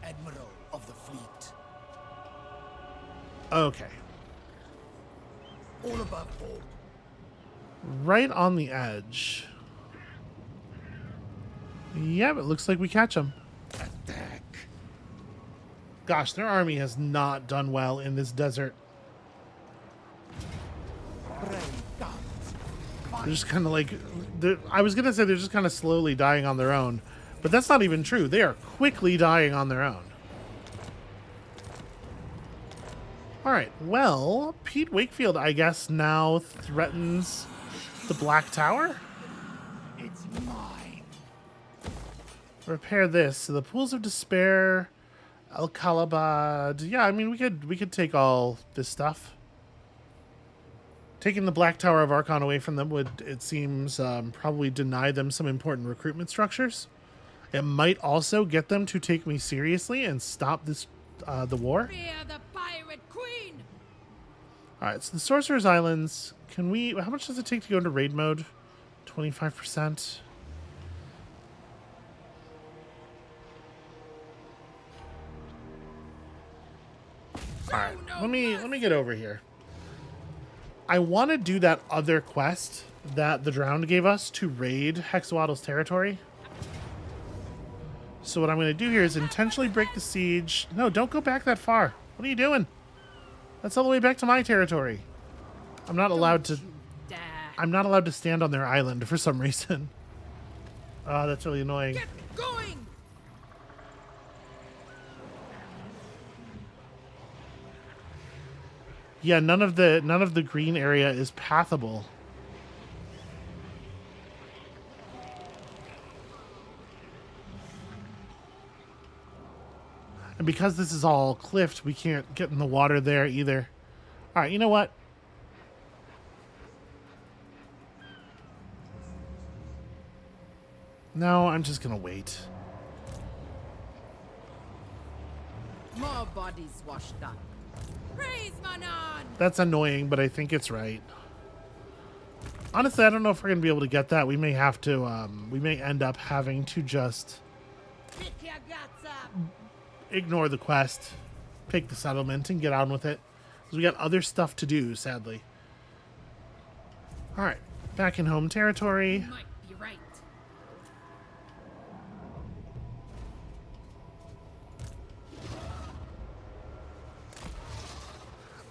Admiral of the fleet. Okay. All above board. Right on the edge. Yep, it looks like we catch them. Attack. Gosh, their army has not done well in this desert. They're just kind of like... I was going to say they're just kind of slowly dying on their own. But that's not even true. They are quickly dying on their own. Alright, well, Pete Wakefield, I guess, now threatens the Black Tower? It's mine. Repair this. So the Pools of Despair, El Kalabad. Yeah, I mean, we could take all this stuff. Taking the Black Tower of Archon away from them would, it seems, probably deny them some important recruitment structures. It might also get them to take me seriously and stop this the war. Fear the pirate queen! Alright, so the Sorcerer's Islands, can we... How much does it take to go into raid mode? 25%. Alright, let me get over here. I want to do that other quest that the Drowned gave us to raid Hexawaddle's territory. So what I'm going to do here is intentionally break the siege. No, don't go back that far. What are you doing? That's all the way back to my territory. I'm not allowed to... Dare. I'm not allowed to stand on their island for some reason. Oh, that's really annoying. Get going! Yeah, none of the green area is pathable. And because this is all cliffed, we can't get in the water there either. All right, you know what? No, I'm just gonna wait. More bodies washed up. Praise Manon! That's annoying, but I think it's right. Honestly, I don't know if we're gonna be able to get that. We may have to. We may end up having to just Pick your guts up. ignore the quest, pick the settlement, and get on with it. Because we got other stuff to do, sadly. All right, back in home territory. Might be right.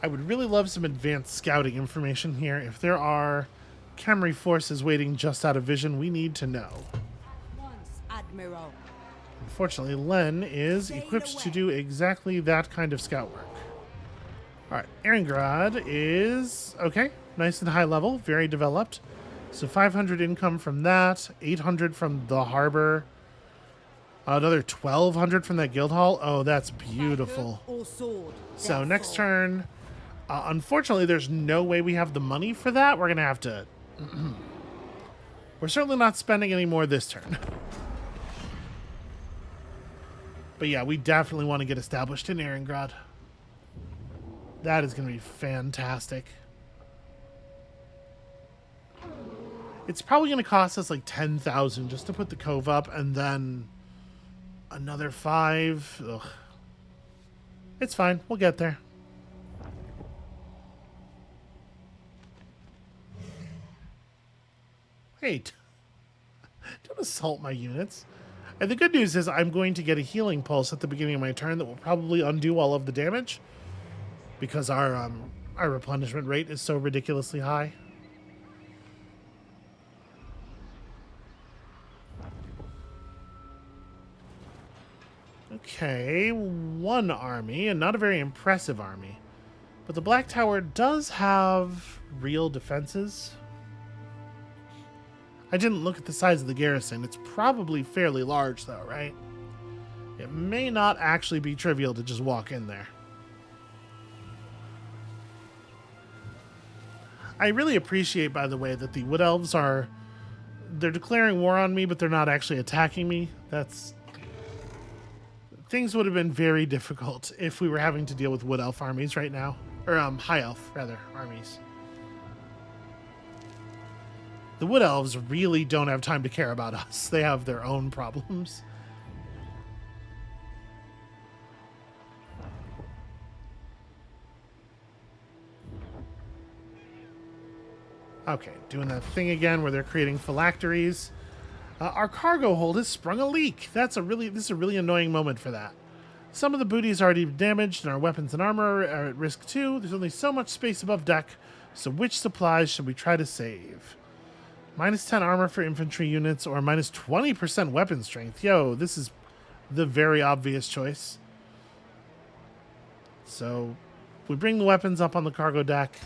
I would really love some advanced scouting information here. If there are Khemri forces waiting just out of vision, we need to know. Once, Admiral. Unfortunately, Len is equipped to do exactly that kind of scout work. All right, Eringrad is, okay, nice and high level, very developed. So 500 income from that, 800 from the harbor, another 1,200 from that guild hall. Oh, that's beautiful. Or sword. So next turn, unfortunately, there's no way we have the money for that. We're going to have to... We're certainly not spending any more this turn. But yeah, we definitely want to get established in Eringrad. That is going to be fantastic. It's probably going to cost us like 10,000 just to put the cove up, and then another 5. Ugh. It's fine. We'll get there. Hey, don't assault my units. And the good news is I'm going to get a healing pulse at the beginning of my turn that will probably undo all of the damage because our replenishment rate is so ridiculously high. Okay, one army, and not a very impressive army. But the Black Tower does have real defenses. I didn't look at the size of the garrison. It's probably fairly large, though, right? It may not actually be trivial to just walk in there. I really appreciate, by the way, that the Wood Elves are... They're declaring war on me, but they're not actually attacking me. That's... Things would have been very difficult if we were having to deal with Wood Elf armies right now. Or, High Elf, rather, armies. The Wood Elves really don't have time to care about us. They have their own problems. Okay, doing that thing again where they're creating phylacteries. Our cargo hold has sprung a leak. This is a really annoying moment for that. Some of the booty is already damaged, and our weapons and armor are at risk too. There's only so much space above deck, so which supplies should we try to save? Minus 10 armor for infantry units, or minus 20% weapon strength. Yo, this is the very obvious choice. So, we bring the weapons up on the cargo deck,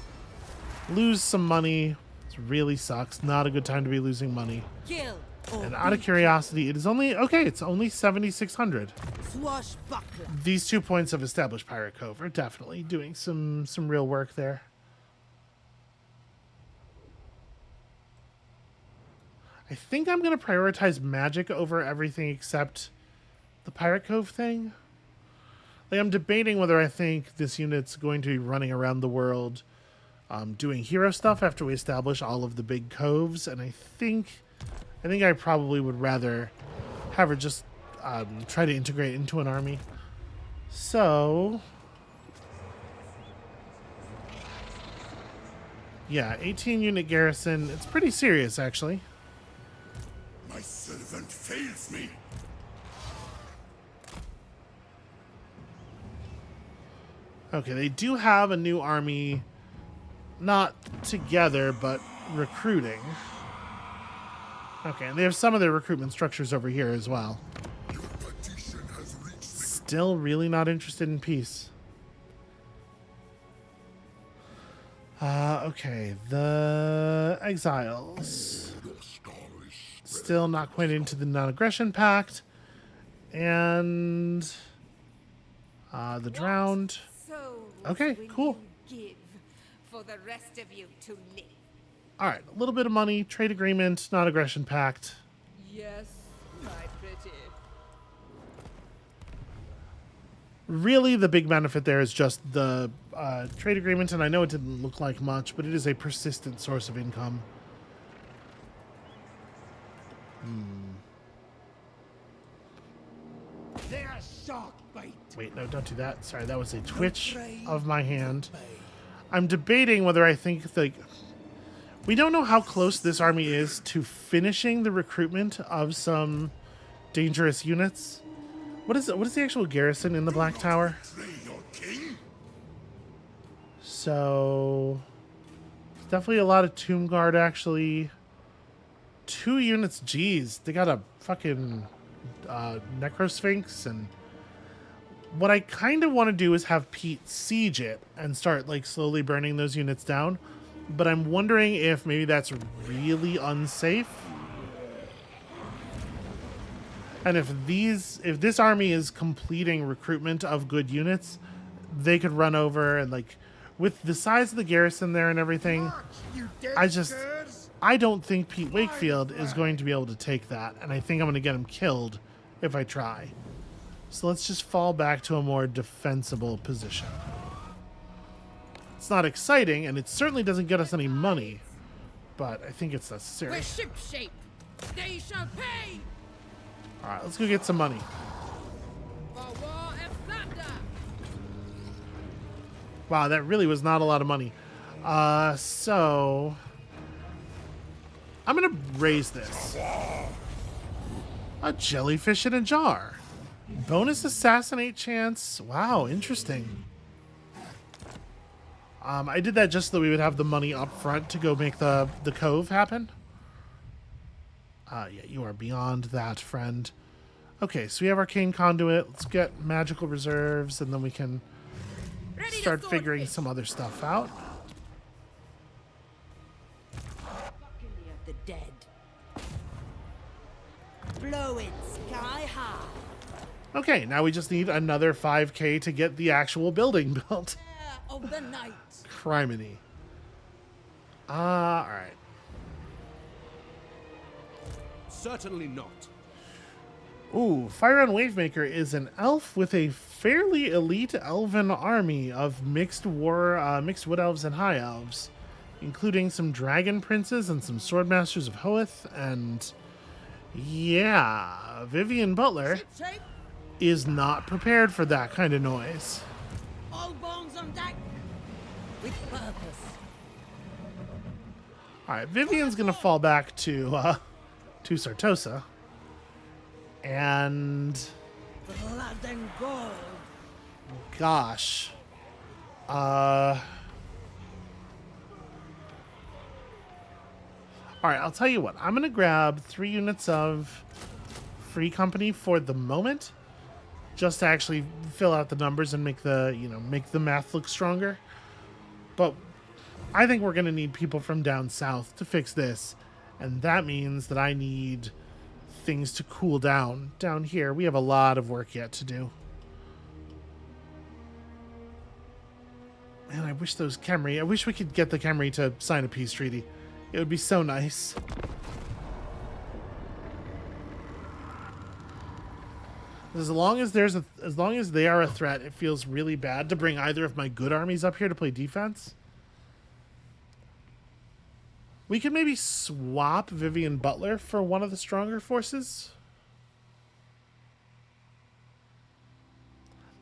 lose some money. It really sucks. Not a good time to be losing money. Kill. And out of curiosity, it is only... Okay, it's only 7,600. Swashbuckler. These 2 points of established Pirate Cove are definitely doing some real work there. I think I'm going to prioritize magic over everything except the Pirate Cove thing. Like, I'm debating whether I think this unit's going to be running around the world doing hero stuff after we establish all of the big coves, and I think I probably would rather have her just try to integrate into an army. So, yeah, 18 unit garrison. It's pretty serious, actually. My servant fails me. Okay, they do have a new army, not together, but recruiting. Okay, and they have some of their recruitment structures over here as well. Your petition has reached me. Still really not interested in peace. Okay, the Exiles. Your star is Still not quite into the non-aggression pact. And the Drowned. Okay, cool. Give for the rest of you to live. All right, a little bit of money, trade agreement, non-aggression pact. Yes, my pretty. Really, the big benefit there is just the trade agreement, and I know it didn't look like much, but it is a persistent source of income. They are shark bait. Wait, no, don't do that. Sorry, that was a twitch of my hand. I'm debating whether I think, like... We don't know how close this army is to finishing the recruitment of some dangerous units. What is the actual garrison in the Black Tower? Betray your king. So... Definitely a lot of Tomb Guard, actually. 2 units, geez. They got a fucking Necrosphinx, and... What I kind of want to do is have Pete siege it and start, like, slowly burning those units down. But I'm wondering if maybe that's really unsafe. And if this army is completing recruitment of good units, they could run over and, like, with the size of the garrison there and everything, You dead curs. I don't think Pete Wakefield is going to be able to take that. And I think I'm going to get him killed if I try. So let's just fall back to a more defensible position. It's not exciting, and it certainly doesn't get us any money, but I think it's necessary. We're shipshape. They shall pay All right, let's go get some money. for war and plunder. Wow, that really was not a lot of money. So I'm gonna raise this. A jellyfish in a jar. Bonus assassinate chance. Wow, interesting. I did that just so that we would have the money up front to go make the cove happen. Yeah, you are beyond that, friend. Okay, so we have Arcane Conduit. Let's get magical reserves, and then we can start figuring some other stuff out. Balcony of the dead. Blow it sky high. Okay, now we just need another 5K to get the actual building built. Air of the night. Criminy. Alright. Certainly not. Ooh, Fire on Wavemaker is an elf with a fairly elite elven army of mixed wood elves and high elves, including some dragon princes and some swordmasters of Hoeth, and yeah, Vivian Butler Ship shape. is not prepared for that kind of noise. All bones on deck. With purpose. Alright, Vivian's gonna fall back to Sartosa. And Blood and gold. gosh. Alright, I'll tell you what. I'm gonna grab 3 units of free company for the moment, just to actually fill out the numbers and make the math look stronger. But I think we're gonna need people from down south to fix this, and that means that I need things to cool down. Down here, we have a lot of work yet to do. Man, I wish I wish we could get the Khemri to sign a peace treaty. It would be so nice. As long as they are a threat, it feels really bad to bring either of my good armies up here to play defense. We could maybe swap Vivian Butler for one of the stronger forces.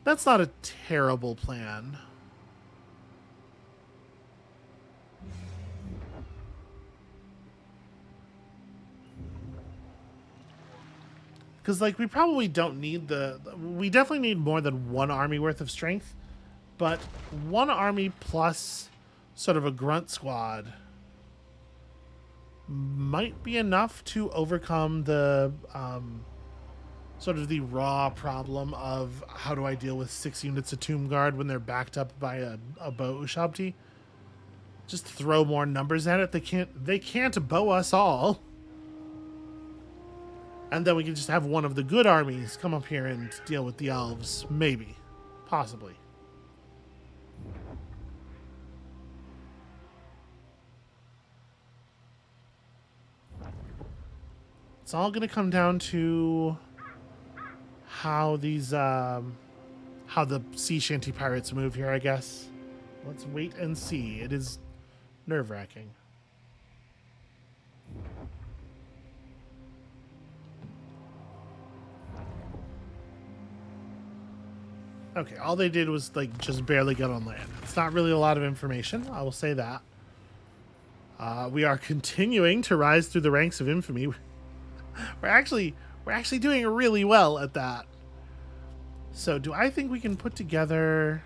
That's not a terrible plan. Because, like, we probably don't need we definitely need more than one army worth of strength. But one army plus sort of a grunt squad might be enough to overcome the sort of the raw problem of how do I deal with 6 units of Tomb Guard when they're backed up by a bow Ushabti. Just throw more numbers at it. They can't bow us all. And then we can just have one of the good armies come up here and deal with the elves. Maybe. Possibly. It's all going to come down to how how the sea shanty pirates move here, I guess. Let's wait and see. It is nerve-wracking. Okay, all they did was, like, just barely get on land. It's not really a lot of information, I will say that. We are continuing to rise through the ranks of infamy. We're actually doing really well at that. So, do I think we can put together...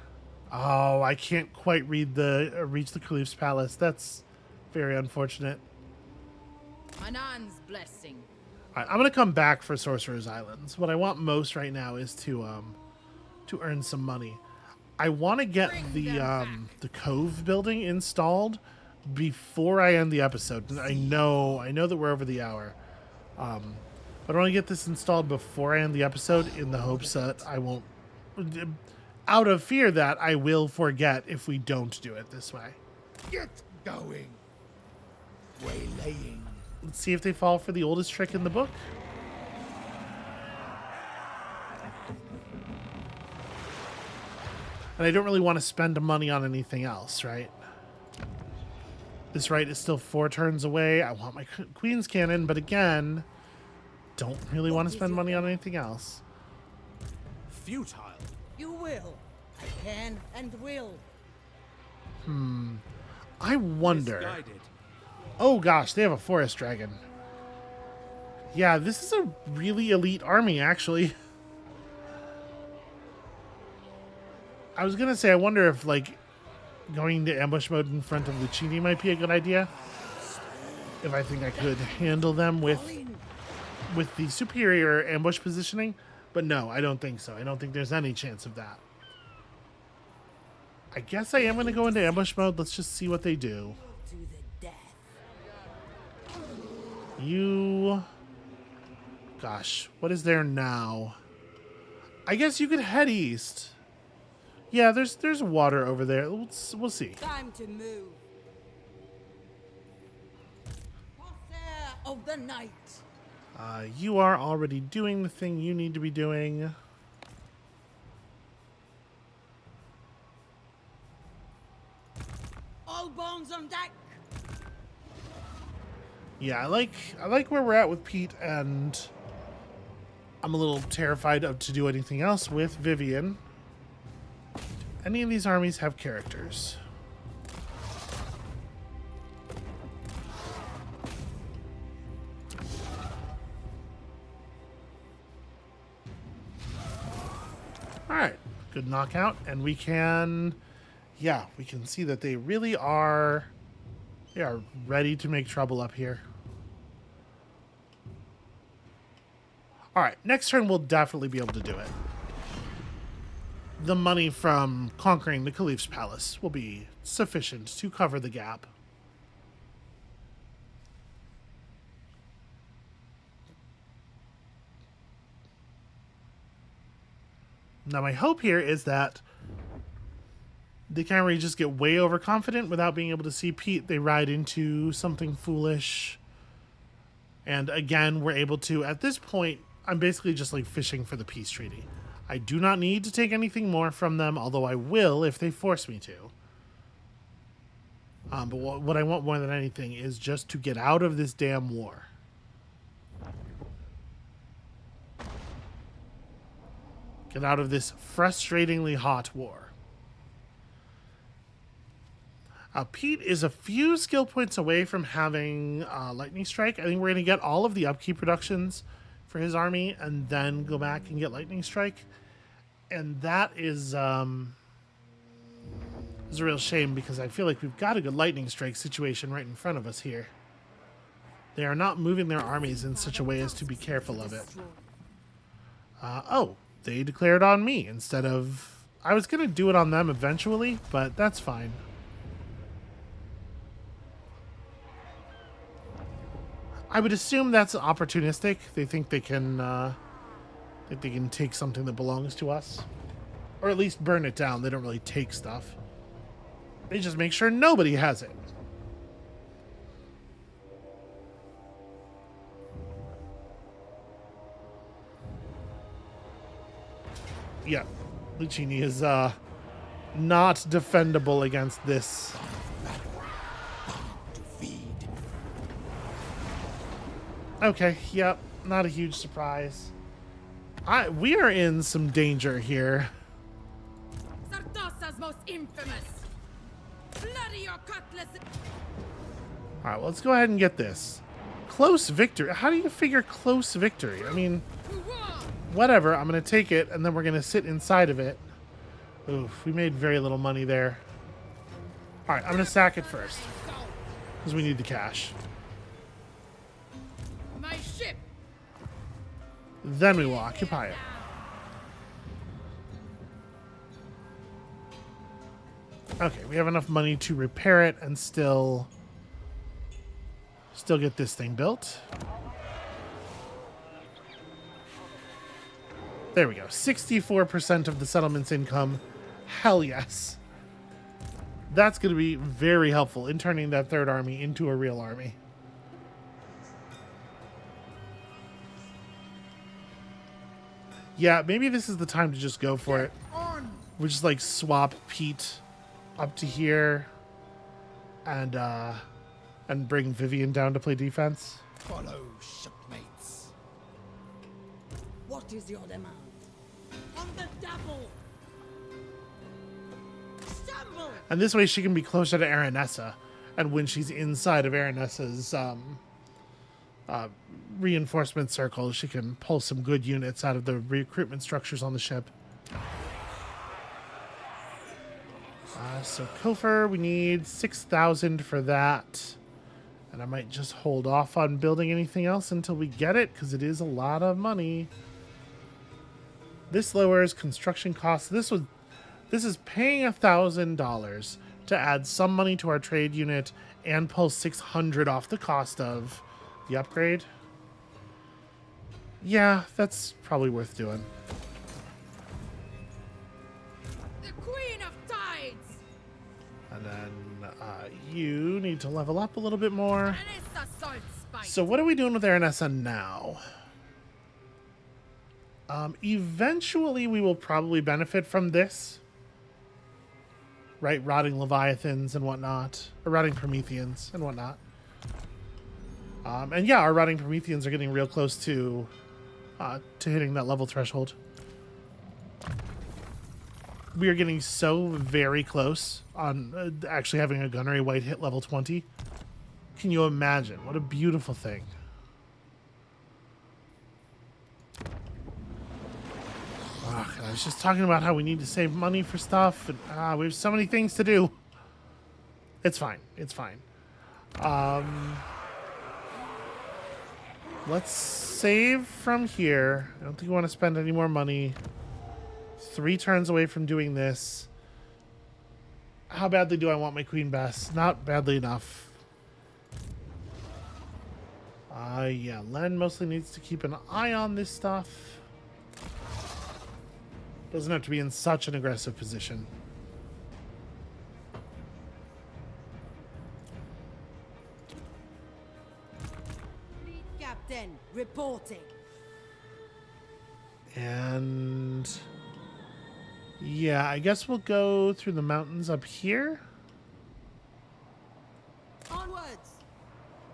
Oh, I can't quite reach the Caliph's palace. That's very unfortunate. Hanan's blessing. All right, I'm going to come back for Sorcerer's Islands. What I want most right now is to earn some money. I want to get the cove building installed before I end the episode. I know that we're over the hour. But I want to get this installed before I end the episode in the hopes that I won't, out of fear that I will forget if we don't do it this way. Get going. Waylaying. Let's see if they fall for the oldest trick in the book. And I don't really want to spend money on anything else, right? This right is still 4 turns away. I want my Queen's Cannon, but again, don't really want to spend money on anything else. Futile. You will. I can and will. I wonder. Misguided. Oh gosh, they have a forest dragon. Yeah, this is a really elite army, actually. I was gonna say, I wonder if, like, going to ambush mode in front of Luchini might be a good idea. If I think I could handle them with the superior ambush positioning. But no, I don't think so. I don't think there's any chance of that. I guess I am going to go into ambush mode. Let's just see what they do. To the death. You... Gosh, what is there now? I guess you could head east. Yeah, there's water over there. We'll see. Time to move. Corsair of the night. You are already doing the thing you need to be doing. All bones on deck. Yeah, I like where we're at with Pete, and I'm a little terrified to do anything else with Vivian. Any of these armies have characters? All right, good knockout, and we can see that they really are, they are ready to make trouble up here. All right, next turn we'll definitely be able to do it. The money from conquering the Caliph's palace will be sufficient to cover the gap. Now my hope here is that they can't really just get way overconfident without being able to see Pete. They ride into something foolish. And again, we're able to, at this point, I'm basically just like fishing for the peace treaty. I do not need to take anything more from them, although I will if they force me to. But what I want more than anything is just to get out of this damn war. Get out of this frustratingly hot war. Pete is a few skill points away from having Lightning Strike. I think we're going to get all of the upkeep reductions for his army and then go back and get Lightning Strike. And that is a real shame because I feel like we've got a good Lightning Strike situation right in front of us here. They are not moving their armies in such a way as to be careful of it. Oh, they declared on me instead of... I was going to do it on them eventually, but that's fine. I would assume that's opportunistic. They think they can take something that belongs to us. Or at least burn it down. They don't really take stuff. They just make sure nobody has it. Yeah, Luchini is not defendable against this. Okay, yep, not a huge surprise. We are in some danger here. Sartosa's most infamous. Bloody your cutlass. All right, well, let's go ahead and get this. Close victory. How do you figure close victory? I mean, whatever. I'm going to take it, and then we're going to sit inside of it. Oof, we made very little money there. All right, I'm going to sack it first because we need the cash. My ship. Then we will occupy it. Okay, we have enough money to repair it and still get this thing built. There we go. 64% of the settlement's income. Hell yes. That's going to be very helpful in turning that third army into a real army. Yeah, maybe this is the time to just go for it. We'll just like swap Pete up to here and bring Vivian down to play defense. Follow, shipmates. What is your demand? On the double. Stumble. And this way she can be closer to Aranessa. And when she's inside of Aranessa's reinforcement circles, she can pull some good units out of the recruitment structures on the ship. So Kofor, we need 6,000 for that. And I might just hold off on building anything else until we get it, because it is a lot of money. This lowers construction costs. This is paying $1,000 to add some money to our trade unit and pull 600 off the cost of the upgrade. Yeah, that's probably worth doing. The Queen of Tides! And then you need to level up a little bit more. Aranessa Salt Spike! So what are we doing with Aranessa now? Eventually we will probably benefit from this. Right? Rotting Leviathans and whatnot. Or rotting Prometheans and whatnot. And yeah, our rotting Prometheans are getting real close to hitting that level threshold. We are getting so very close on actually having a gunnery wight hit level 20. Can you imagine? What a beautiful thing. Oh, I was just talking about how we need to save money for stuff. And, we have so many things to do. It's fine. It's fine. Let's save from here. I don't think we want to spend any more money. 3 turns away from doing this. How badly do I want my Queen Bess? Not badly enough. Yeah, Len mostly needs to keep an eye on this stuff. Doesn't have to be in such an aggressive position. Fleet Captain, reporting. And yeah, I guess we'll go through the mountains up here. Onwards.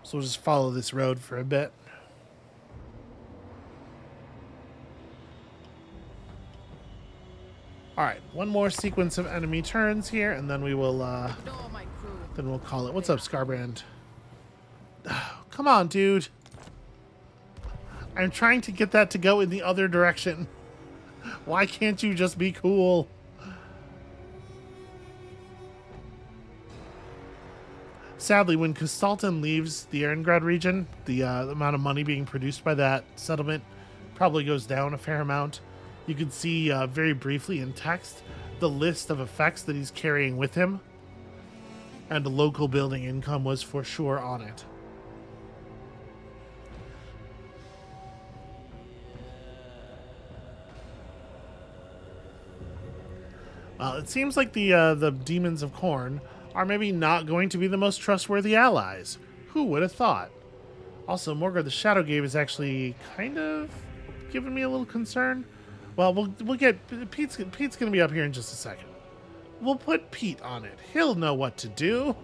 So we'll just follow this road for a bit. All right, one more sequence of enemy turns here, and then we will Ignore my crew. then we'll call it. What's up, Scarbrand? Come on, dude. I'm trying to get that to go in the other direction. Why can't you just be cool? Sadly, when Kastalton leaves the Erengrad region, the amount of money being produced by that settlement probably goes down a fair amount. You can see very briefly in text the list of effects that he's carrying with him. And the local building income was for sure on it. Well, it seems like the Demons of Khorne are maybe not going to be the most trustworthy allies. Who would have thought? Also, Morgar the Shadowgave is actually kind of giving me a little concern. Well, we'll get Pete's going to be up here in just a second. We'll put Pete on it. He'll know what to do.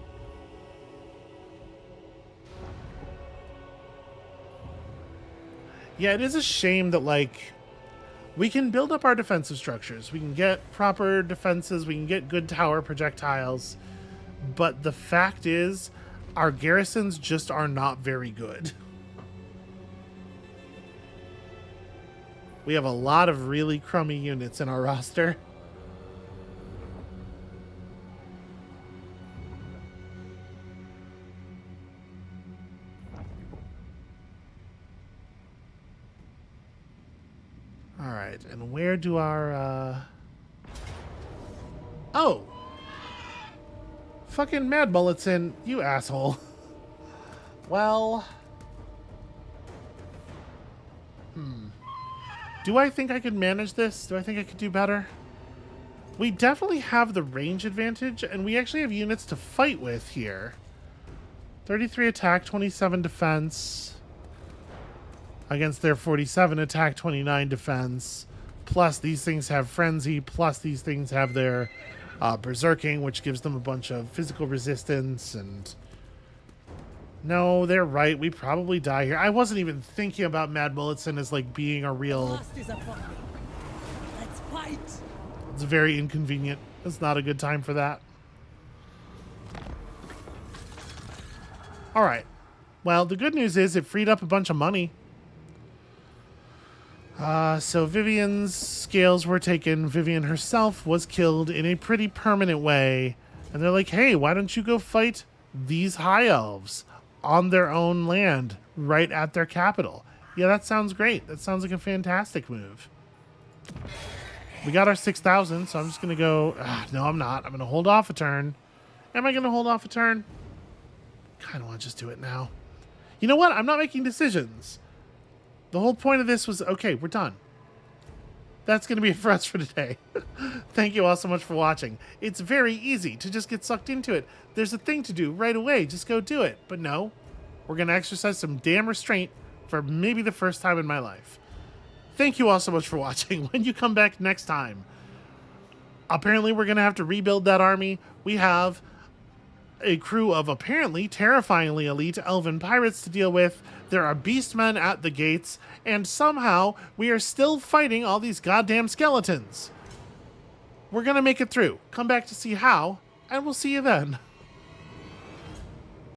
Yeah, it is a shame that, like, we can build up our defensive structures. We can get proper defenses. We can get good tower projectiles. But the fact is, our garrisons just are not very good. We have a lot of really crummy units in our roster. All right, and where do our... Oh! Fucking Mad Mullet's in, you asshole. Well... Do I think I could manage this? Do I think I could do better? We definitely have the range advantage, and we actually have units to fight with here. 33 attack, 27 defense. Against their 47 attack, 29 defense. Plus these things have frenzy, plus these things have their berserking, which gives them a bunch of physical resistance. And no, they're right. We probably die here. I wasn't even thinking about Mad Mulletson as like being a real... Last is upon me. Let's fight. It's very inconvenient. It's not a good time for that. All right. Well, the good news is it freed up a bunch of money. So Vivian's scales were taken. Vivian herself was killed in a pretty permanent way. And they're like, hey, why don't you go fight these high elves on their own land right at their capital? Yeah, that sounds great. That sounds like a fantastic move. We got our 6,000, so I'm just going to go... no, I'm not. I'm going to hold off a turn. Am I going to hold off a turn? Kind of want to just do it now. You know what? I'm not making decisions. The whole point of this was, okay, we're done. That's going to be it for us for today. Thank you all so much for watching. It's very easy to just get sucked into it. There's a thing to do right away. Just go do it. But no, we're going to exercise some damn restraint for maybe the first time in my life. Thank you all so much for watching. When you come back next time, apparently we're going to have to rebuild that army. We have a crew of apparently terrifyingly elite elven pirates to deal with. There are beastmen at the gates, and somehow we are still fighting all these goddamn skeletons. We're gonna make it through. Come back to see how, and we'll see you then.